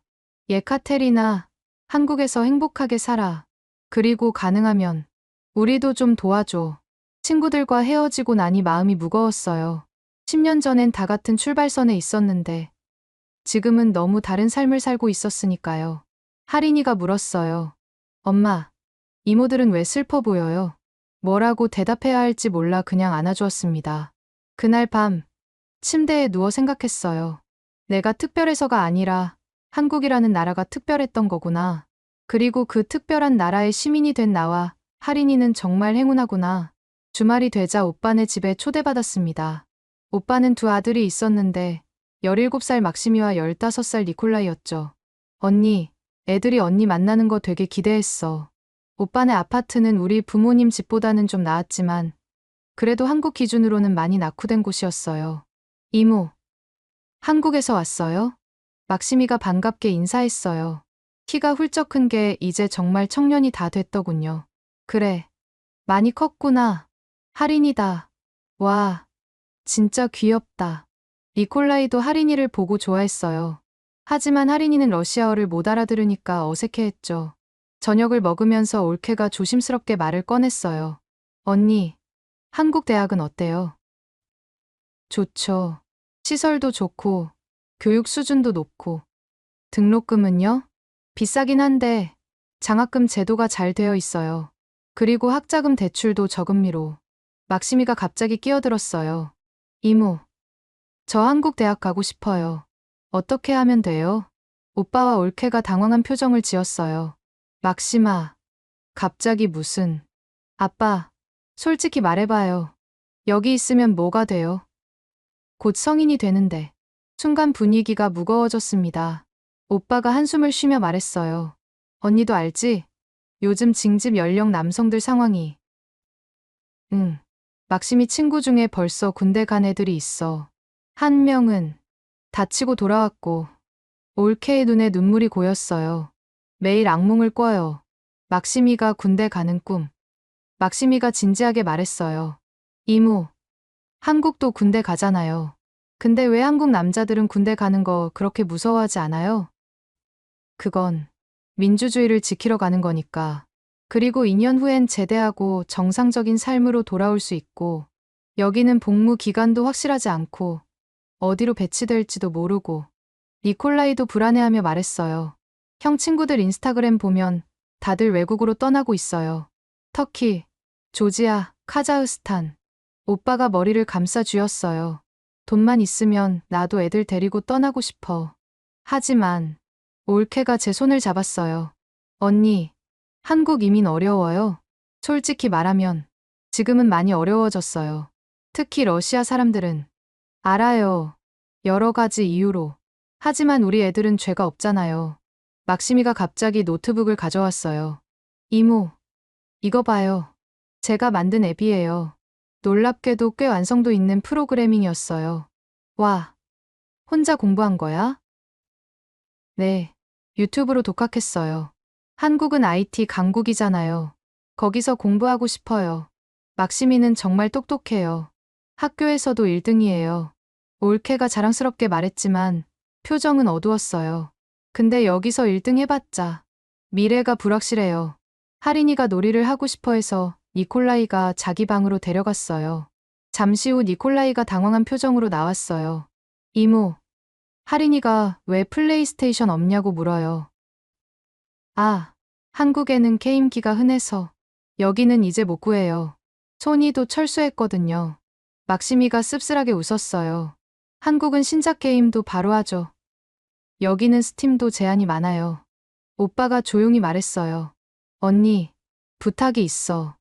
예카테리나, 한국에서 행복하게 살아. 그리고 가능하면 우리도 좀 도와줘. 친구들과 헤어지고 나니 마음이 무거웠어요. 10년 전엔 다 같은 출발선에 있었는데 지금은 너무 다른 삶을 살고 있었으니까요. 하린이가 물었어요. 엄마, 이모들은 왜 슬퍼 보여요? 뭐라고 대답해야 할지 몰라 그냥 안아주었습니다. 그날 밤 침대에 누워 생각했어요. 내가 특별해서가 아니라 한국이라는 나라가 특별했던 거구나. 그리고 그 특별한 나라의 시민이 된 나와 하린이는 정말 행운하구나. 주말이 되자 오빠네 집에 초대받았습니다. 오빠는 두 아들이 있었는데 17살 막시미와 15살 니콜라이였죠. 언니, 애들이 언니 만나는 거 되게 기대했어. 오빠네 아파트는 우리 부모님 집보다는 좀 나았지만 그래도 한국 기준으로는 많이 낙후된 곳이었어요. 이모, 한국에서 왔어요? 막심이가 반갑게 인사했어요. 키가 훌쩍 큰 게 이제 정말 청년이 다 됐더군요. 그래, 많이 컸구나. 할인이다. 와, 진짜 귀엽다. 니콜라이도 할인이를 보고 좋아했어요. 하지만 할인이는 러시아어를 못 알아들으니까 어색해했죠. 저녁을 먹으면서 올케가 조심스럽게 말을 꺼냈어요. 언니, 한국 대학은 어때요? 좋죠. 시설도 좋고, 교육 수준도 높고, 등록금은요? 비싸긴 한데, 장학금 제도가 잘 되어 있어요. 그리고 학자금 대출도 저금리로. 막심이가 갑자기 끼어들었어요. 이모, 저 한국 대학 가고 싶어요. 어떻게 하면 돼요? 오빠와 올케가 당황한 표정을 지었어요. 막심아, 갑자기 무슨. 아빠, 솔직히 말해봐요. 여기 있으면 뭐가 돼요? 곧 성인이 되는데. 순간 분위기가 무거워졌습니다. 오빠가 한숨을 쉬며 말했어요. 언니도 알지? 요즘 징집 연령 남성들 상황이. 응. 막심이 친구 중에 벌써 군대 간 애들이 있어. 한 명은 다치고 돌아왔고, 올케의 눈에 눈물이 고였어요. 매일 악몽을 꿔요. 막심이가 군대 가는 꿈. 막심이가 진지하게 말했어요. 이모, 한국도 군대 가잖아요. 근데 왜 한국 남자들은 군대 가는 거 그렇게 무서워하지 않아요? 그건 민주주의를 지키러 가는 거니까. 그리고 2년 후엔 제대하고 정상적인 삶으로 돌아올 수 있고, 여기는 복무 기간도 확실하지 않고, 어디로 배치될지도 모르고. 니콜라이도 불안해하며 말했어요. 형 친구들 인스타그램 보면 다들 외국으로 떠나고 있어요. 터키, 조지아, 카자흐스탄. 오빠가 머리를 감싸 쥐었어요. 돈만 있으면 나도 애들 데리고 떠나고 싶어. 하지만 올케가 제 손을 잡았어요. 언니, 한국 이민 어려워요. 솔직히 말하면 지금은 많이 어려워졌어요. 특히 러시아 사람들은. 알아요. 여러 가지 이유로. 하지만 우리 애들은 죄가 없잖아요. 막심이가 갑자기 노트북을 가져왔어요. 이모, 이거 봐요. 제가 만든 앱이에요. 놀랍게도 꽤 완성도 있는 프로그래밍이었어요. 와, 혼자 공부한 거야? 네, 유튜브로 독학했어요. 한국은 IT 강국이잖아요. 거기서 공부하고 싶어요. 막심이는 정말 똑똑해요. 학교에서도 1등이에요. 올케가 자랑스럽게 말했지만 표정은 어두웠어요. 근데 여기서 1등 해봤자 미래가 불확실해요. 할인이가 놀이를 하고 싶어 해서 니콜라이가 자기 방으로 데려갔어요. 잠시 후 니콜라이가 당황한 표정으로 나왔어요. 이모, 할인이가 왜 플레이스테이션 없냐고 물어요. 아, 한국에는 게임기가 흔해서 여기는 이제 못 구해요. 소니도 철수했거든요. 막심이가 씁쓸하게 웃었어요. 한국은 신작 게임도 바로 하죠. 여기는 스팀도 제한이 많아요. 오빠가 조용히 말했어요. 언니, 부탁이 있어.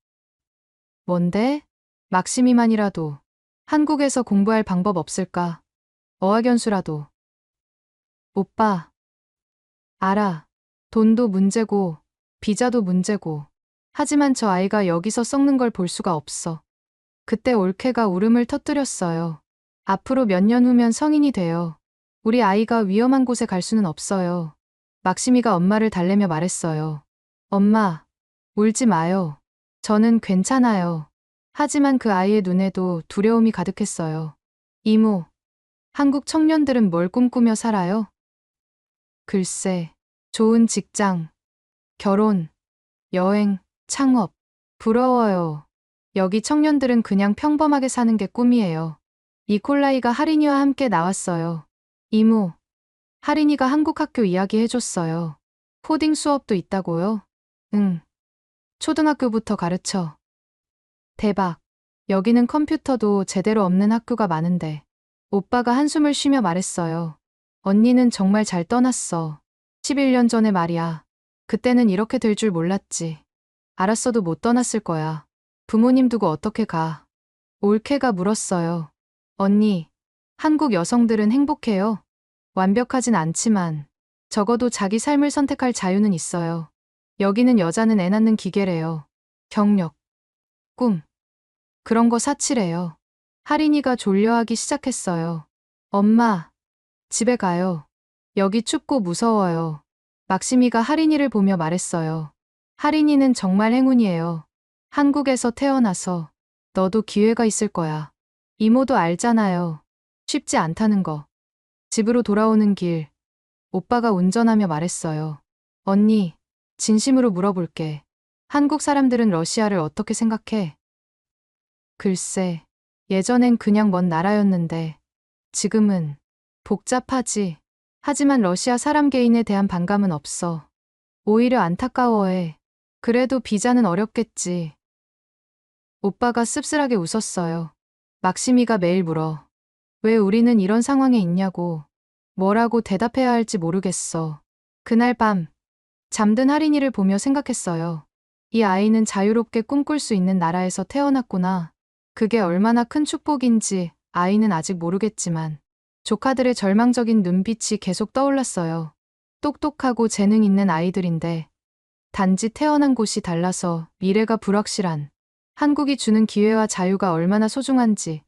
뭔데? 막심이만이라도 한국에서 공부할 방법 없을까? 어학연수라도. 오빠, 알아. 돈도 문제고, 비자도 문제고. 하지만 저 아이가 여기서 썩는 걸 볼 수가 없어. 그때 올케가 울음을 터뜨렸어요. 앞으로 몇 년 후면 성인이 돼요. 우리 아이가 위험한 곳에 갈 수는 없어요. 막심이가 엄마를 달래며 말했어요. 엄마, 울지 마요. 저는 괜찮아요. 하지만 그 아이의 눈에도 두려움이 가득했어요. 이모, 한국 청년들은 뭘 꿈꾸며 살아요? 글쎄, 좋은 직장, 결혼, 여행, 창업. 부러워요. 여기 청년들은 그냥 평범하게 사는 게 꿈이에요. 니콜라이가 할인이와 함께 나왔어요. 이모, 할인이가 한국 학교 이야기 해줬어요. 코딩 수업도 있다고요? 응. 초등학교부터 가르쳐. 대박. 여기는 컴퓨터도 제대로 없는 학교가 많은데. 오빠가 한숨을 쉬며 말했어요. 언니는 정말 잘 떠났어. 11년 전에 말이야. 그때는 이렇게 될 줄 몰랐지. 알았어도 못 떠났을 거야. 부모님 두고 어떻게 가? 올케가 물었어요. 언니, 한국 여성들은 행복해요? 완벽하진 않지만 적어도 자기 삶을 선택할 자유는 있어요. 여기는 여자는 애 낳는 기계래요. 경력, 꿈, 그런 거 사치래요. 할인이가 졸려하기 시작했어요. 엄마, 집에 가요. 여기 춥고 무서워요. 막심이가 하린이를 보며 말했어요. 하린이는 정말 행운이에요. 한국에서 태어나서 너도 기회가 있을 거야. 이모도 알잖아요. 쉽지 않다는 거. 집으로 돌아오는 길, 오빠가 운전하며 말했어요. 언니, 진심으로 물어볼게. 한국 사람들은 러시아를 어떻게 생각해? 글쎄, 예전엔 그냥 먼 나라였는데, 지금은 복잡하지. 하지만 러시아 사람 개인에 대한 반감은 없어. 오히려 안타까워해. 그래도 비자는 어렵겠지. 오빠가 씁쓸하게 웃었어요. 막심이가 매일 물어. 왜 우리는 이런 상황에 있냐고. 뭐라고 대답해야 할지 모르겠어. 그날 밤, 잠든 하린이를 보며 생각했어요. 이 아이는 자유롭게 꿈꿀 수 있는 나라에서 태어났구나. 그게 얼마나 큰 축복인지 아이는 아직 모르겠지만 조카들의 절망적인 눈빛이 계속 떠올랐어요. 똑똑하고 재능 있는 아이들인데 단지 태어난 곳이 달라서 미래가 불확실한 한국이 주는 기회와 자유가 얼마나 소중한지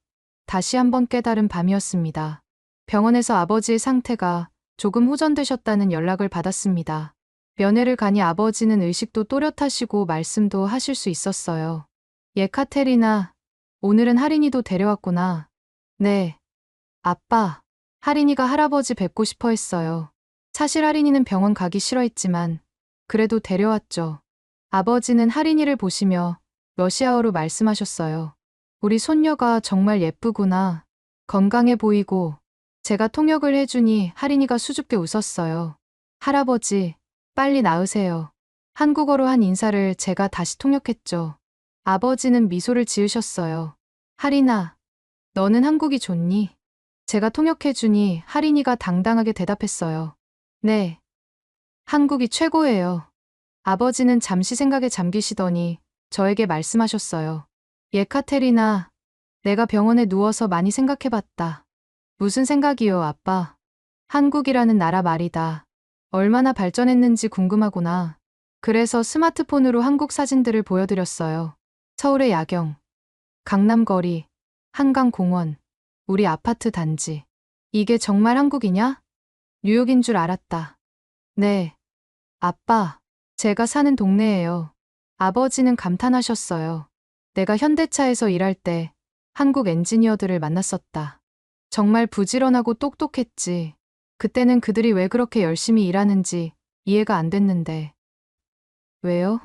다시 한번 깨달은 밤이었습니다. 병원에서 아버지의 상태가 조금 호전되셨다는 연락을 받았습니다. 면회를 가니 아버지는 의식도 또렷하시고 말씀도 하실 수 있었어요. 예카테리나, 오늘은 하린이도 데려왔구나. 네. 아빠, 하린이가 할아버지 뵙고 싶어 했어요. 사실 하린이는 병원 가기 싫어했지만 그래도 데려왔죠. 아버지는 하린이를 보시며 러시아어로 말씀하셨어요. 우리 손녀가 정말 예쁘구나. 건강해 보이고 제가 통역을 해주니 하린이가 수줍게 웃었어요. 할아버지, 빨리 나으세요. 한국어로 한 인사를 제가 다시 통역했죠. 아버지는 미소를 지으셨어요. 하린아, 너는 한국이 좋니? 제가 통역해주니 하린이가 당당하게 대답했어요. 네, 한국이 최고예요. 아버지는 잠시 생각에 잠기시더니 저에게 말씀하셨어요. 예카테리나, 내가 병원에 누워서 많이 생각해봤다. 무슨 생각이요, 아빠? 한국이라는 나라 말이다. 얼마나 발전했는지 궁금하구나. 그래서 스마트폰으로 한국 사진들을 보여드렸어요. 서울의 야경, 강남거리, 한강공원, 우리 아파트 단지. 이게 정말 한국이냐? 뉴욕인 줄 알았다. 네, 아빠, 제가 사는 동네예요. 아버지는 감탄하셨어요. 내가 현대차에서 일할 때 한국 엔지니어들을 만났었다. 정말 부지런하고 똑똑했지. 그때는 그들이 왜 그렇게 열심히 일하는지 이해가 안 됐는데. 왜요?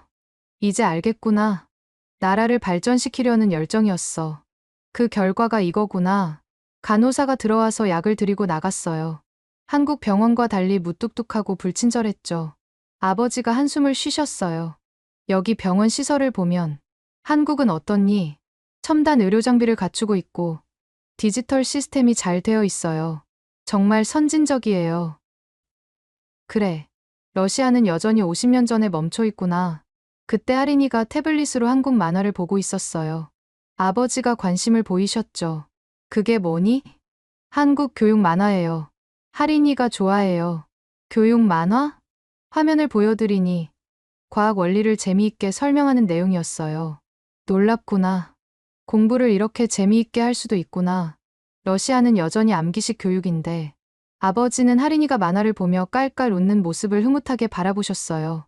이제 알겠구나. 나라를 발전시키려는 열정이었어. 그 결과가 이거구나. 간호사가 들어와서 약을 드리고 나갔어요. 한국 병원과 달리 무뚝뚝하고 불친절했죠. 아버지가 한숨을 쉬셨어요. 여기 병원 시설을 보면 한국은 어떻니? 첨단 의료 장비를 갖추고 있고 디지털 시스템이 잘 되어 있어요. 정말 선진적이에요. 그래. 러시아는 여전히 50년 전에 멈춰 있구나. 그때 하린이가 태블릿으로 한국 만화를 보고 있었어요. 아버지가 관심을 보이셨죠. 그게 뭐니? 한국 교육 만화예요. 하린이가 좋아해요. 교육 만화? 화면을 보여드리니 과학 원리를 재미있게 설명하는 내용이었어요. 놀랍구나. 공부를 이렇게 재미있게 할 수도 있구나. 러시아는 여전히 암기식 교육인데 아버지는 하린이가 만화를 보며 깔깔 웃는 모습을 흐뭇하게 바라보셨어요.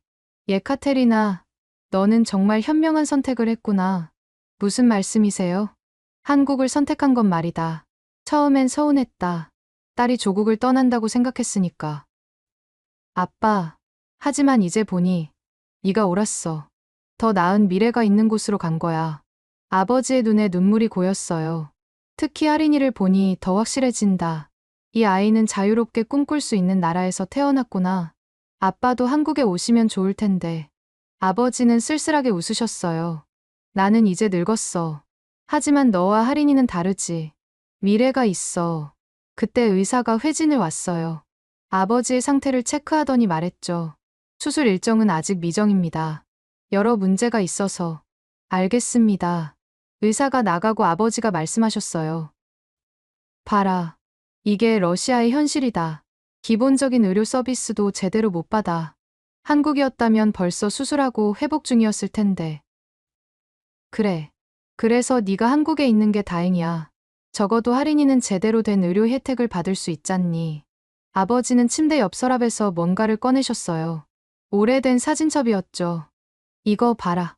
예카테리나, 너는 정말 현명한 선택을 했구나. 무슨 말씀이세요? 한국을 선택한 건 말이다. 처음엔 서운했다. 딸이 조국을 떠난다고 생각했으니까. 아빠, 하지만 이제 보니 네가 옳았어. 더 나은 미래가 있는 곳으로 간 거야. 아버지의 눈에 눈물이 고였어요. 특히 하린이를 보니 더 확실해진다. 이 아이는 자유롭게 꿈꿀 수 있는 나라에서 태어났구나. 아빠도 한국에 오시면 좋을 텐데. 아버지는 쓸쓸하게 웃으셨어요. 나는 이제 늙었어. 하지만 너와 하린이는 다르지. 미래가 있어. 그때 의사가 회진을 왔어요. 아버지의 상태를 체크하더니 말했죠. 수술 일정은 아직 미정입니다. 여러 문제가 있어서. 알겠습니다. 의사가 나가고 아버지가 말씀하셨어요. 봐라. 이게 러시아의 현실이다. 기본적인 의료 서비스도 제대로 못 받아. 한국이었다면 벌써 수술하고 회복 중이었을 텐데. 그래. 그래서 네가 한국에 있는 게 다행이야. 적어도 할인이는 제대로 된 의료 혜택을 받을 수 있잖니. 아버지는 침대 옆 서랍에서 뭔가를 꺼내셨어요. 오래된 사진첩이었죠. 이거 봐라.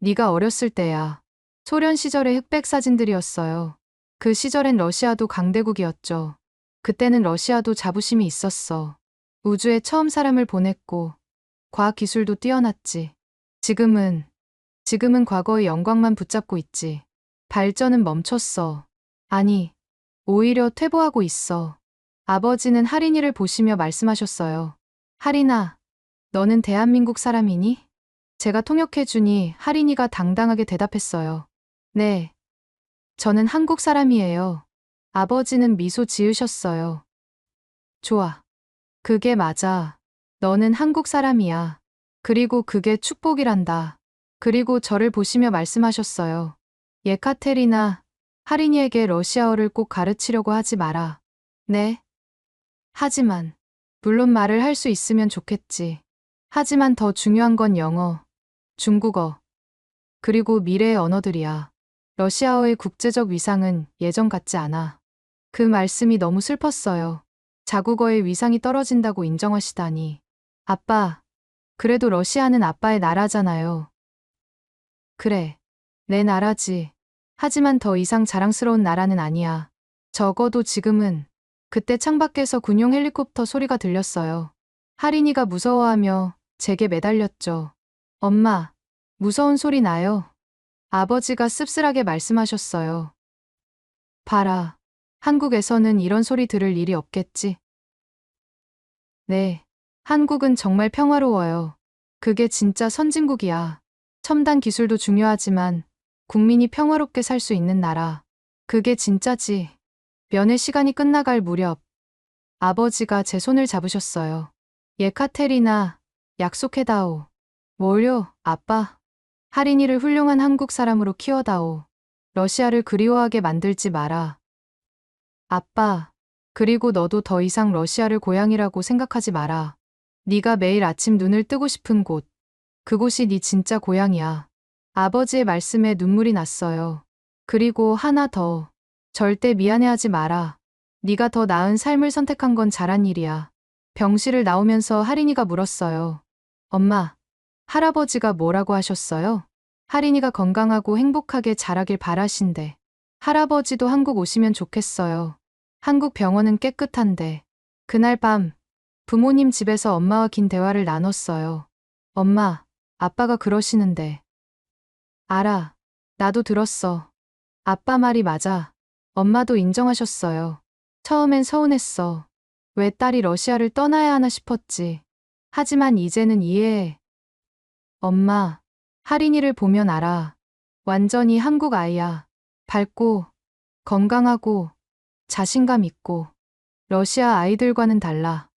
네가 어렸을 때야. 소련 시절의 흑백 사진들이었어요. 그 시절엔 러시아도 강대국이었죠. 그때는 러시아도 자부심이 있었어. 우주에 처음 사람을 보냈고 과학기술도 뛰어났지. 지금은 과거의 영광만 붙잡고 있지. 발전은 멈췄어. 아니, 오히려 퇴보하고 있어. 아버지는 할인이를 보시며 말씀하셨어요. 할인아, 너는 대한민국 사람이니? 제가 통역해주니 할인이가 당당하게 대답했어요. 네, 저는 한국 사람이에요. 아버지는 미소 지으셨어요. 좋아. 그게 맞아. 너는 한국 사람이야. 그리고 그게 축복이란다. 그리고 저를 보시며 말씀하셨어요. 예카테리나, 할인이에게 러시아어를 꼭 가르치려고 하지 마라. 네? 하지만, 물론 말을 할 수 있으면 좋겠지. 하지만 더 중요한 건 영어, 중국어, 그리고 미래의 언어들이야. 러시아어의 국제적 위상은 예전 같지 않아. 그 말씀이 너무 슬펐어요. 자국어의 위상이 떨어진다고 인정하시다니. 아빠, 그래도 러시아는 아빠의 나라잖아요. 그래, 내 나라지. 하지만 더 이상 자랑스러운 나라는 아니야. 적어도 지금은. 그때 창밖에서 군용 헬리콥터 소리가 들렸어요. 할인이가 무서워하며 제게 매달렸죠. 엄마, 무서운 소리 나요. 아버지가 씁쓸하게 말씀하셨어요. 봐라, 한국에서는 이런 소리 들을 일이 없겠지. 네, 한국은 정말 평화로워요. 그게 진짜 선진국이야. 첨단 기술도 중요하지만 국민이 평화롭게 살 수 있는 나라. 그게 진짜지. 면회 시간이 끝나갈 무렵 아버지가 제 손을 잡으셨어요. 예카테리나, 약속해다오. 뭘요, 아빠? 할인이를 훌륭한 한국 사람으로 키워다오. 러시아를 그리워하게 만들지 마라. 아빠, 그리고 너도 더 이상 러시아를 고향이라고 생각하지 마라. 네가 매일 아침 눈을 뜨고 싶은 곳, 그곳이 네 진짜 고향이야. 아버지의 말씀에 눈물이 났어요. 그리고 하나 더, 절대 미안해하지 마라. 네가 더 나은 삶을 선택한 건 잘한 일이야. 병실을 나오면서 할인이가 물었어요. 엄마, 할아버지가 뭐라고 하셨어요? 할인이가 건강하고 행복하게 자라길 바라신대. 할아버지도 한국 오시면 좋겠어요. 한국 병원은 깨끗한데. 그날 밤 부모님 집에서 엄마와 긴 대화를 나눴어요. 엄마, 아빠가 그러시는데. 알아. 나도 들었어. 아빠 말이 맞아. 엄마도 인정하셨어요. 처음엔 서운했어. 왜 딸이 러시아를 떠나야 하나 싶었지. 하지만 이제는 이해해. 엄마, 할인이를 보면 알아. 완전히 한국 아이야. 밝고, 건강하고, 자신감 있고. 러시아 아이들과는 달라.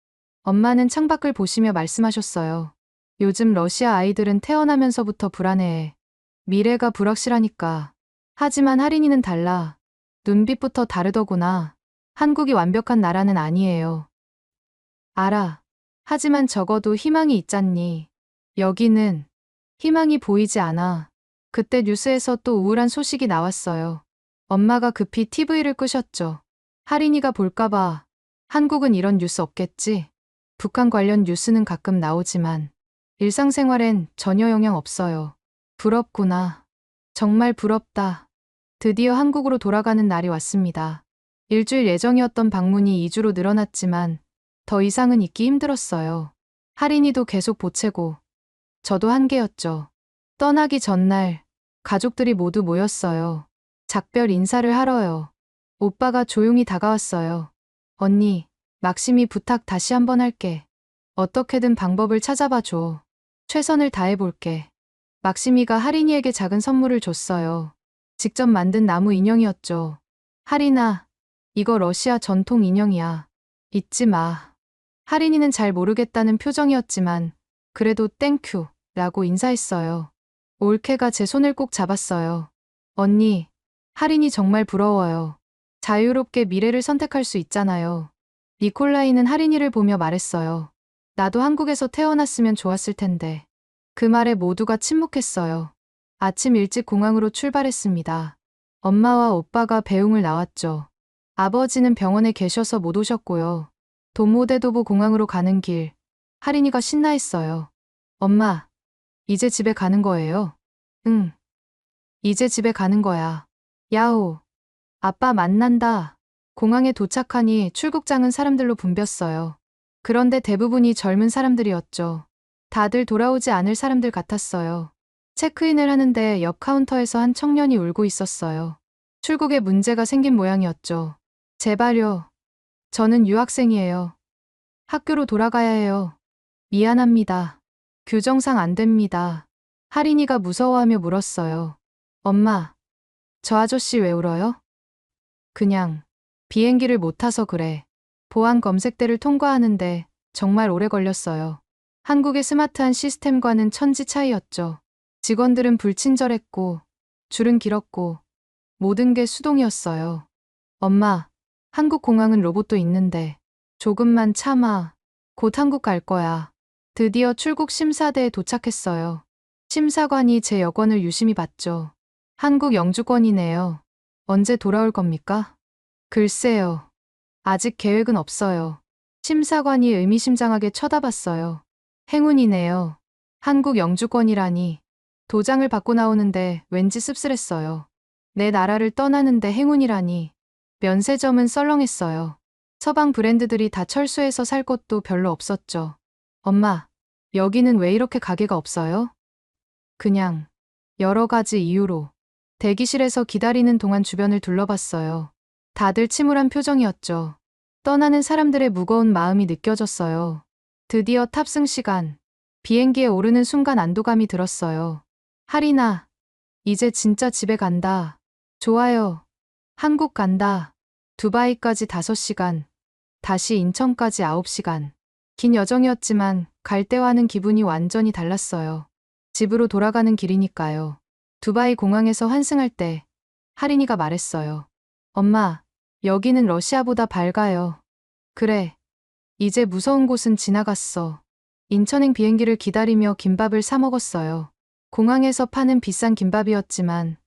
엄마는 창밖을 보시며 말씀하셨어요. 요즘 러시아 아이들은 태어나면서부터 불안해해. 미래가 불확실하니까. 하지만 할인이는 달라. 눈빛부터 다르더구나. 한국이 완벽한 나라는 아니에요. 알아. 하지만 적어도 희망이 있잖니. 여기는 희망이 보이지 않아. 그때 뉴스에서 또 우울한 소식이 나왔어요. 엄마가 급히 TV를 끄셨죠. 할인이가 볼까봐. 한국은 이런 뉴스 없겠지. 북한 관련 뉴스는 가끔 나오지만 일상생활엔 전혀 영향 없어요. 부럽구나. 정말 부럽다. 드디어 한국으로 돌아가는 날이 왔습니다. 일주일 예정이었던 방문이 2주로 늘어났지만 더 이상은 있기 힘들었어요. 할인이도 계속 보채고 저도 한계였죠. 떠나기 전날 가족들이 모두 모였어요. 작별 인사를 하러요. 오빠가 조용히 다가왔어요. 언니, 막심이 부탁 다시 한번 할게. 어떻게든 방법을 찾아봐 줘. 최선을 다해볼게. 막심이가 할인이에게 작은 선물을 줬어요. 직접 만든 나무 인형이었죠. 할인아, 이거 러시아 전통 인형이야. 잊지 마. 할인이는 잘 모르겠다는 표정이었지만 그래도 땡큐 라고 인사했어요. 올케가 제 손을 꼭 잡았어요. 언니, 할인이 정말 부러워요. 자유롭게 미래를 선택할 수 있잖아요. 니콜라이는 할인이를 보며 말했어요. 나도 한국에서 태어났으면 좋았을 텐데. 그 말에 모두가 침묵했어요. 아침 일찍 공항으로 출발했습니다. 엄마와 오빠가 배웅을 나왔죠. 아버지는 병원에 계셔서 못 오셨고요. 도모대도보 공항으로 가는 길, 할인이가 신나했어요. 엄마, 이제 집에 가는 거예요? 응, 이제 집에 가는 거야. 야호, 아빠 만난다. 공항에 도착하니 출국장은 사람들로 붐볐어요. 그런데 대부분이 젊은 사람들이었죠. 다들 돌아오지 않을 사람들 같았어요. 체크인을 하는데 옆 카운터에서 한 청년이 울고 있었어요. 출국에 문제가 생긴 모양이었죠. 제발요. 저는 유학생이에요. 학교로 돌아가야 해요. 미안합니다. 규정상 안 됩니다. 할인이가 무서워하며 물었어요. 엄마, 저 아저씨 왜 울어요? 그냥 비행기를 못 타서 그래. 보안 검색대를 통과하는데 정말 오래 걸렸어요. 한국의 스마트한 시스템과는 천지 차이였죠. 직원들은 불친절했고, 줄은 길었고, 모든 게 수동이었어요. 엄마, 한국 공항은 로봇도 있는데, 조금만 참아. 곧 한국 갈 거야. 드디어 출국 심사대에 도착했어요. 심사관이 제 여권을 유심히 봤죠. 한국 영주권이네요. 언제 돌아올 겁니까? 글쎄요. 아직 계획은 없어요. 심사관이 의미심장하게 쳐다봤어요. 행운이네요. 한국 영주권이라니. 도장을 받고 나오는데 왠지 씁쓸했어요. 내 나라를 떠나는데 행운이라니. 면세점은 썰렁했어요. 서방 브랜드들이 다 철수해서 살 곳도 별로 없었죠. 엄마, 여기는 왜 이렇게 가게가 없어요? 그냥 여러 가지 이유로. 대기실에서 기다리는 동안 주변을 둘러봤어요. 다들 침울한 표정이었죠. 떠나는 사람들의 무거운 마음이 느껴졌어요. 드디어 탑승 시간. 비행기에 오르는 순간 안도감이 들었어요. 할인아, 이제 진짜 집에 간다. 좋아요. 한국 간다. 두바이까지 5시간. 다시 인천까지 9시간. 긴 여정이었지만 갈 때와는 기분이 완전히 달랐어요. 집으로 돌아가는 길이니까요. 두바이 공항에서 환승할 때 할인이가 말했어요. 엄마, 여기는 러시아보다 밝아요. 그래. 이제 무서운 곳은 지나갔어. 인천행 비행기를 기다리며 김밥을 사 먹었어요. 공항에서 파는 비싼 김밥이었지만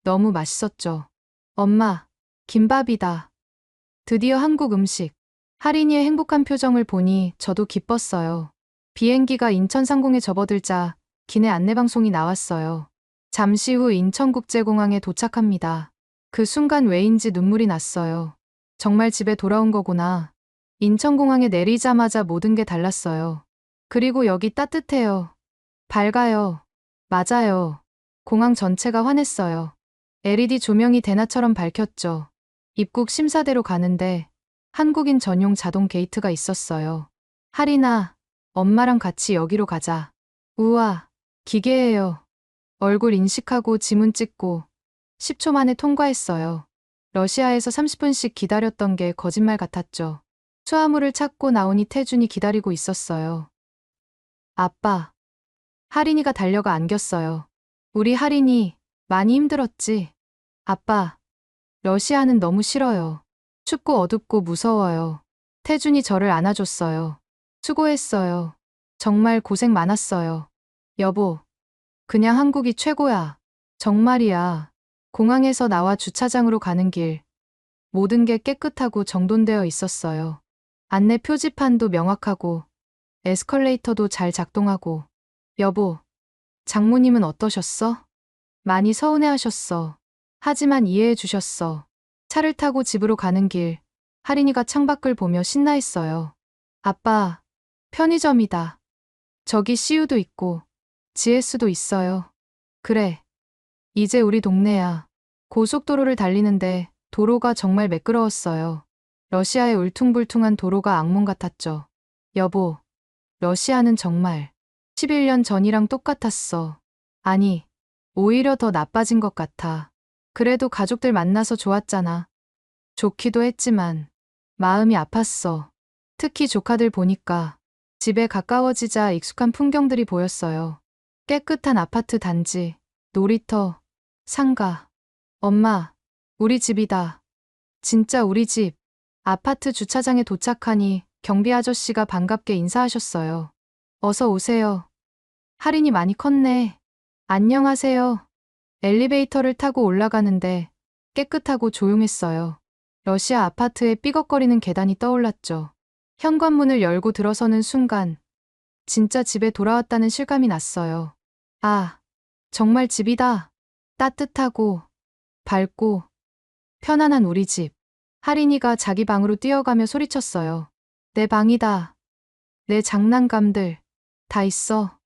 너무 맛있었죠. 엄마, 김밥이다. 드디어 한국 음식. 할인이의 행복한 표정을 보니 저도 기뻤어요. 비행기가 인천 상공에 접어들자 기내 안내방송이 나왔어요. 잠시 후 인천국제공항에 도착합니다. 그 순간 왜인지 눈물이 났어요. 정말 집에 돌아온 거구나. 인천공항에 내리자마자 모든 게 달랐어요. 그리고 여기 따뜻해요. 밝아요. 맞아요. 공항 전체가 환했어요. LED 조명이 대낮처럼 밝혔죠. 입국 심사대로 가는데 한국인 전용 자동 게이트가 있었어요. 할인아, 엄마랑 같이 여기로 가자. 우와, 기계예요. 얼굴 인식하고 지문 찍고 10초 만에 통과했어요. 러시아에서 30분씩 기다렸던 게 거짓말 같았죠. 수화물을 찾고 나오니 태준이 기다리고 있었어요. 아빠. 할인이가 달려가 안겼어요. 우리 할인이 많이 힘들었지? 아빠, 러시아는 너무 싫어요. 춥고 어둡고 무서워요. 태준이 저를 안아줬어요. 수고했어요. 정말 고생 많았어요. 여보, 그냥 한국이 최고야. 정말이야. 공항에서 나와 주차장으로 가는 길. 모든 게 깨끗하고 정돈되어 있었어요. 안내 표지판도 명확하고 에스컬레이터도 잘 작동하고. 여보, 장모님은 어떠셨어? 많이 서운해하셨어. 하지만 이해해 주셨어. 차를 타고 집으로 가는 길, 할인이가 창밖을 보며 신나했어요. 아빠, 편의점이다. 저기 CU도 있고 GS도 있어요. 그래, 이제 우리 동네야. 고속도로를 달리는데 도로가 정말 매끄러웠어요. 러시아의 울퉁불퉁한 도로가 악몽 같았죠. 여보, 러시아는 정말 11년 전이랑 똑같았어. 아니, 오히려 더 나빠진 것 같아. 그래도 가족들 만나서 좋았잖아. 좋기도 했지만 마음이 아팠어. 특히 조카들 보니까 집에 가까워지자 익숙한 풍경들이 보였어요. 깨끗한 아파트 단지, 놀이터, 상가. 엄마, 우리 집이다. 진짜 우리 집. 아파트 주차장에 도착하니 경비 아저씨가 반갑게 인사하셨어요. 어서 오세요. 할인이 많이 컸네. 안녕하세요. 엘리베이터를 타고 올라가는데 깨끗하고 조용했어요. 러시아 아파트에 삐걱거리는 계단이 떠올랐죠. 현관문을 열고 들어서는 순간 진짜 집에 돌아왔다는 실감이 났어요. 아, 정말 집이다. 따뜻하고 밝고 편안한 우리 집. 하린이가 자기 방으로 뛰어가며 소리쳤어요. 내 방이다. 내 장난감들 다 있어.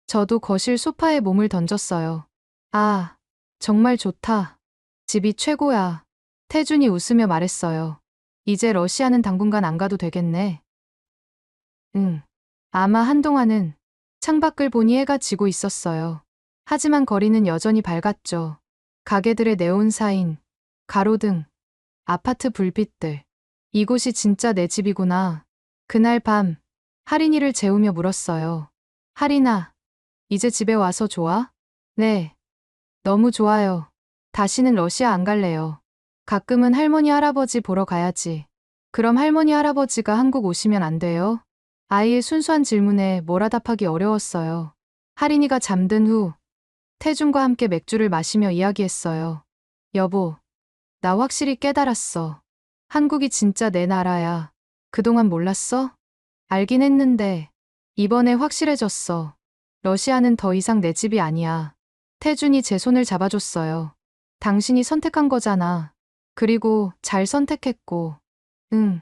저도 거실 소파에 몸을 던졌어요. 아, 정말 좋다. 집이 최고야. 태준이 웃으며 말했어요. 이제 러시아는 당분간 안 가도 되겠네. 응. 아마 한동안은. 창밖을 보니 해가 지고 있었어요. 하지만 거리는 여전히 밝았죠. 가게들의 네온사인, 가로등, 아파트 불빛들. 이곳이 진짜 내 집이구나. 그날 밤, 하린이를 재우며 물었어요. 하린아, 이제 집에 와서 좋아? 네. 너무 좋아요. 다시는 러시아 안 갈래요. 가끔은 할머니 할아버지 보러 가야지. 그럼 할머니 할아버지가 한국 오시면 안 돼요? 아이의 순수한 질문에 뭐라 답하기 어려웠어요. 하린이가 잠든 후 태준과 함께 맥주를 마시며 이야기했어요. 여보, 나 확실히 깨달았어. 한국이 진짜 내 나라야. 그동안 몰랐어? 알긴 했는데 이번에 확실해졌어. 러시아는 더 이상 내 집이 아니야. 태준이 제 손을 잡아줬어요. 당신이 선택한 거잖아. 그리고 잘 선택했고. 응.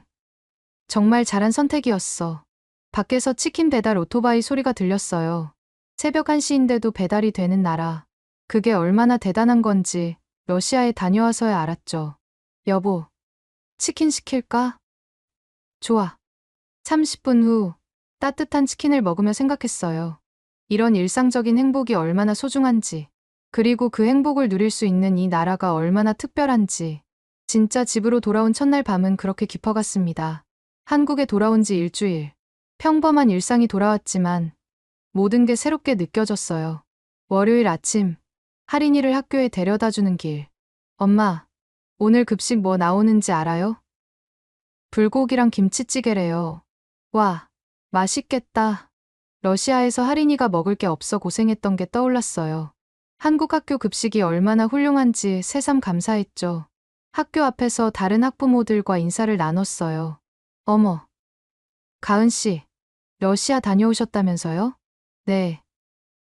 정말 잘한 선택이었어. 밖에서 치킨 배달 오토바이 소리가 들렸어요. 새벽 1시인데도 배달이 되는 나라. 그게 얼마나 대단한 건지 러시아에 다녀와서야 알았죠. 여보, 치킨 시킬까? 좋아. 30분 후 따뜻한 치킨을 먹으며 생각했어요. 이런 일상적인 행복이 얼마나 소중한지, 그리고 그 행복을 누릴 수 있는 이 나라가 얼마나 특별한지. 진짜 집으로 돌아온 첫날 밤은 그렇게 깊어갔습니다. 한국에 돌아온 지 일주일. 평범한 일상이 돌아왔지만 모든 게 새롭게 느껴졌어요. 월요일 아침, 하린이를 학교에 데려다 주는 길. 엄마, 오늘 급식 뭐 나오는지 알아요? 불고기랑 김치찌개래요. 와, 맛있겠다. 러시아에서 하린이가 먹을 게 없어 고생했던 게 떠올랐어요. 한국 학교 급식이 얼마나 훌륭한지 새삼 감사했죠. 학교 앞에서 다른 학부모들과 인사를 나눴어요. 어머, 가은 씨, 러시아 다녀오셨다면서요? 네.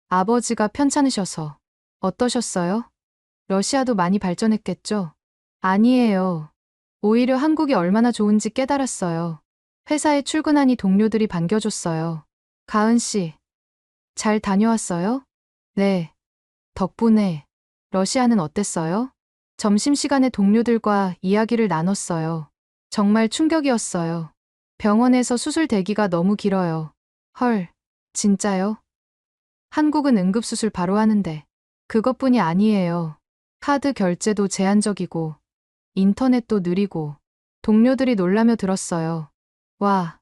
아버지가 편찮으셔서. 어떠셨어요? 러시아도 많이 발전했겠죠? 아니에요. 오히려 한국이 얼마나 좋은지 깨달았어요. 회사에 출근하니 동료들이 반겨줬어요. 가은 씨, 잘 다녀왔어요? 네. 덕분에. 러시아는 어땠어요? 점심시간에 동료들과 이야기를 나눴어요. 정말 충격이었어요. 병원에서 수술 대기가 너무 길어요. 헐, 진짜요? 한국은 응급수술 바로 하는데. 그것뿐이 아니에요. 카드 결제도 제한적이고, 인터넷도 느리고, 동료들이 놀라며 들었어요. 와,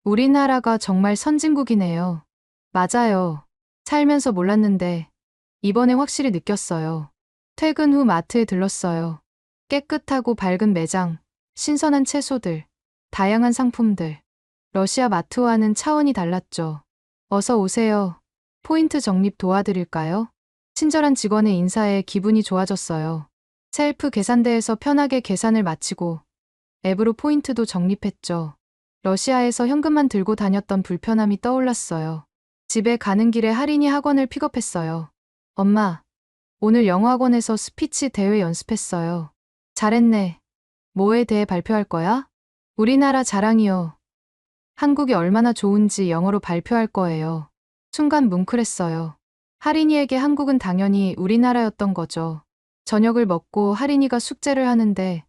우리나라가 정말 선진국이네요. 맞아요. 살면서 몰랐는데, 이번에 확실히 느꼈어요. 퇴근 후 마트에 들렀어요. 깨끗하고 밝은 매장, 신선한 채소들, 다양한 상품들. 러시아 마트와는 차원이 달랐죠. 어서 오세요. 포인트 적립 도와드릴까요? 친절한 직원의 인사에 기분이 좋아졌어요. 셀프 계산대에서 편하게 계산을 마치고 앱으로 포인트도 적립했죠. 러시아에서 현금만 들고 다녔던 불편함이 떠올랐어요. 집에 가는 길에 하린이 학원을 픽업했어요. 엄마, 오늘 영어학원에서 스피치 대회 연습했어요. 잘했네. 뭐에 대해 발표할 거야? 우리나라 자랑이요. 한국이 얼마나 좋은지 영어로 발표할 거예요. 순간 뭉클했어요. 하린이에게 한국은 당연히 우리나라였던 거죠. 저녁을 먹고 하린이가 숙제를 하는데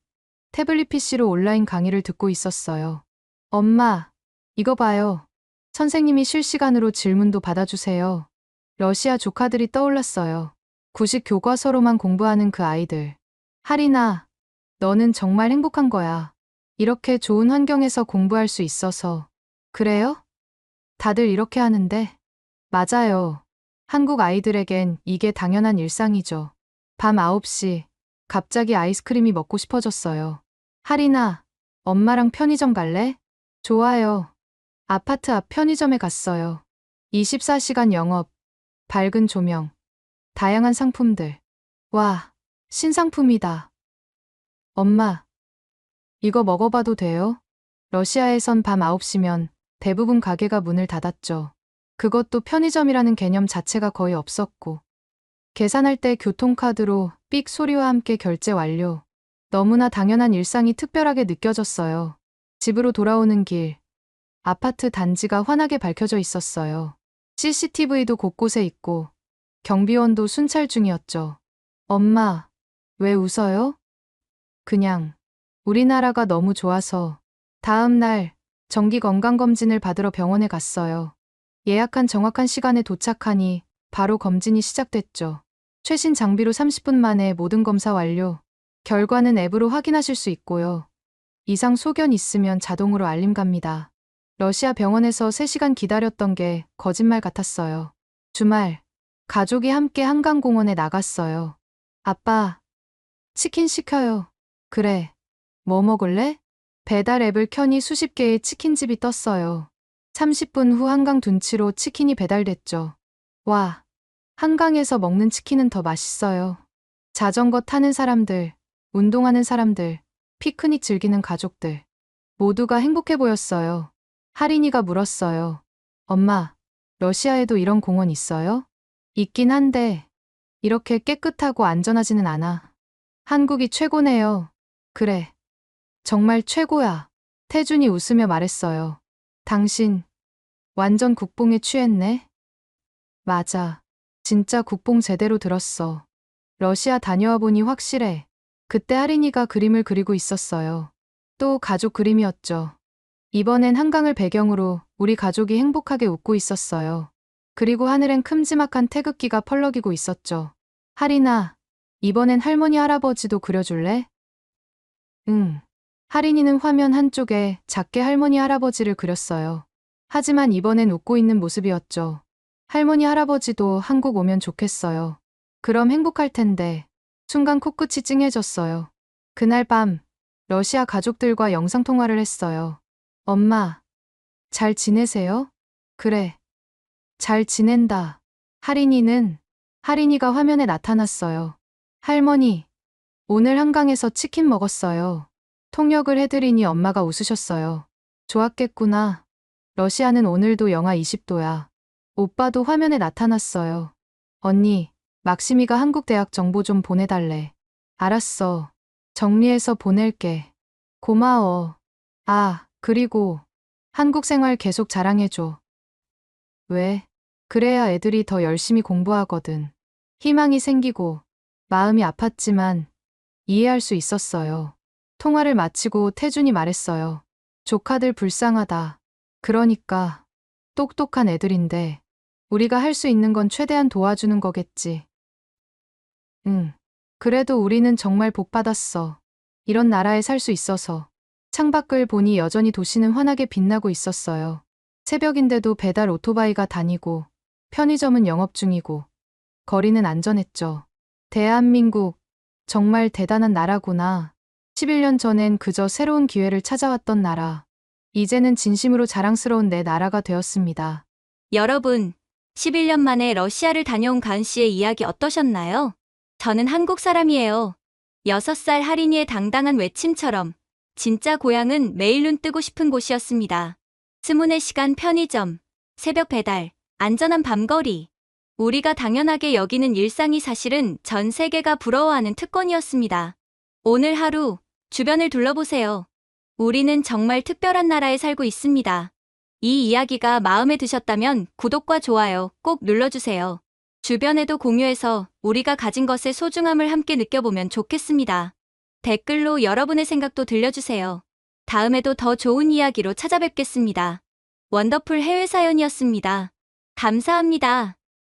태블릿 PC로 온라인 강의를 듣고 있었어요. 엄마, 이거 봐요. 선생님이 실시간으로 질문도 받아주세요. 러시아 조카들이 떠올랐어요. 구식 교과서로만 공부하는 그 아이들. 하린아, 너는 정말 행복한 거야. 이렇게 좋은 환경에서 공부할 수 있어서. 그래요? 다들 이렇게 하는데. 맞아요. 한국 아이들에겐 이게 당연한 일상이죠. 밤 9시, 갑자기 아이스크림이 먹고 싶어졌어요. 하린아, 엄마랑 편의점 갈래? 좋아요. 아파트 앞 편의점에 갔어요. 24시간 영업, 밝은 조명, 다양한 상품들. 와, 신상품이다. 엄마, 이거 먹어봐도 돼요? 러시아에선 밤 9시면 대부분 가게가 문을 닫았죠. 그것도 편의점이라는 개념 자체가 거의 없었고, 계산할 때 교통카드로 삑 소리와 함께 결제 완료. 너무나 당연한 일상이 특별하게 느껴졌어요. 집으로 돌아오는 길, 아파트 단지가 환하게 밝혀져 있었어요. CCTV도 곳곳에 있고, 경비원도 순찰 중이었죠. 엄마, 왜 웃어요? 그냥, 우리나라가 너무 좋아서. 다음 날, 정기 건강검진을 받으러 병원에 갔어요. 예약한 정확한 시간에 도착하니 바로 검진이 시작됐죠. 최신 장비로 30분 만에 모든 검사 완료. 결과는 앱으로 확인하실 수 있고요. 이상 소견 있으면 자동으로 알림 갑니다. 러시아 병원에서 3시간 기다렸던 게 거짓말 같았어요. 주말, 가족이 함께 한강공원에 나갔어요. 아빠, 치킨 시켜요. 그래. 뭐 먹을래? 배달 앱을 켜니 수십 개의 치킨집이 떴어요. 30분 후 한강 둔치로 치킨이 배달됐죠. 와, 한강에서 먹는 치킨은 더 맛있어요. 자전거 타는 사람들, 운동하는 사람들, 피크닉 즐기는 가족들. 모두가 행복해 보였어요. 할인이가 물었어요. 엄마, 러시아에도 이런 공원 있어요? 있긴 한데, 이렇게 깨끗하고 안전하지는 않아. 한국이 최고네요. 그래. 정말 최고야. 태준이 웃으며 말했어요. 당신, 완전 국뽕에 취했네? 맞아. 진짜 국뽕 제대로 들었어. 러시아 다녀와 보니 확실해. 그때 할인이가 그림을 그리고 있었어요. 또 가족 그림이었죠. 이번엔 한강을 배경으로 우리 가족이 행복하게 웃고 있었어요. 그리고 하늘엔 큼지막한 태극기가 펄럭이고 있었죠. 할인아, 이번엔 할머니 할아버지도 그려줄래? 응. 할인이는 화면 한쪽에 작게 할머니 할아버지를 그렸어요. 하지만 이번엔 웃고 있는 모습이었죠. 할머니 할아버지도 한국 오면 좋겠어요. 그럼 행복할 텐데. 순간 코끝이 찡해졌어요. 그날 밤, 러시아 가족들과 영상통화를 했어요. 엄마, 잘 지내세요? 그래. 잘 지낸다. 할인이가 화면에 나타났어요. 할머니, 오늘 한강에서 치킨 먹었어요. 통역을 해드리니 엄마가 웃으셨어요. 좋았겠구나. 러시아는 오늘도 영하 20도야. 오빠도 화면에 나타났어요. 언니, 막심이가 한국 대학 정보 좀 보내달래. 알았어. 정리해서 보낼게. 고마워. 아, 그리고 한국 생활 계속 자랑해줘. 왜? 그래야 애들이 더 열심히 공부하거든. 희망이 생기고 마음이 아팠지만 이해할 수 있었어요. 통화를 마치고 태준이 말했어요. 조카들 불쌍하다. 그러니까 똑똑한 애들인데 우리가 할 수 있는 건 최대한 도와주는 거겠지. 응. 그래도 우리는 정말 복 받았어. 이런 나라에 살 수 있어서. 창밖을 보니 여전히 도시는 환하게 빛나고 있었어요. 새벽인데도 배달 오토바이가 다니고 편의점은 영업 중이고 거리는 안전했죠. 대한민국, 정말 대단한 나라구나. 11년 전엔 그저 새로운 기회를 찾아왔던 나라. 이제는 진심으로 자랑스러운 내 나라가 되었습니다. 여러분, 11년 만에 러시아를 다녀온 가은 씨의 이야기 어떠셨나요? 저는 한국 사람이에요. 6살 할인이의 당당한 외침처럼 진짜 고향은 매일 눈 뜨고 싶은 곳이었습니다. 24시간 편의점, 새벽 배달, 안전한 밤거리. 우리가 당연하게 여기는 일상이 사실은 전 세계가 부러워하는 특권이었습니다. 오늘 하루 주변을 둘러보세요. 우리는 정말 특별한 나라에 살고 있습니다. 이 이야기가 마음에 드셨다면 구독과 좋아요 꼭 눌러주세요. 주변에도 공유해서 우리가 가진 것의 소중함을 함께 느껴보면 좋겠습니다. 댓글로 여러분의 생각도 들려주세요. 다음에도 더 좋은 이야기로 찾아뵙겠습니다. 원더풀 해외 사연이었습니다. 감사합니다.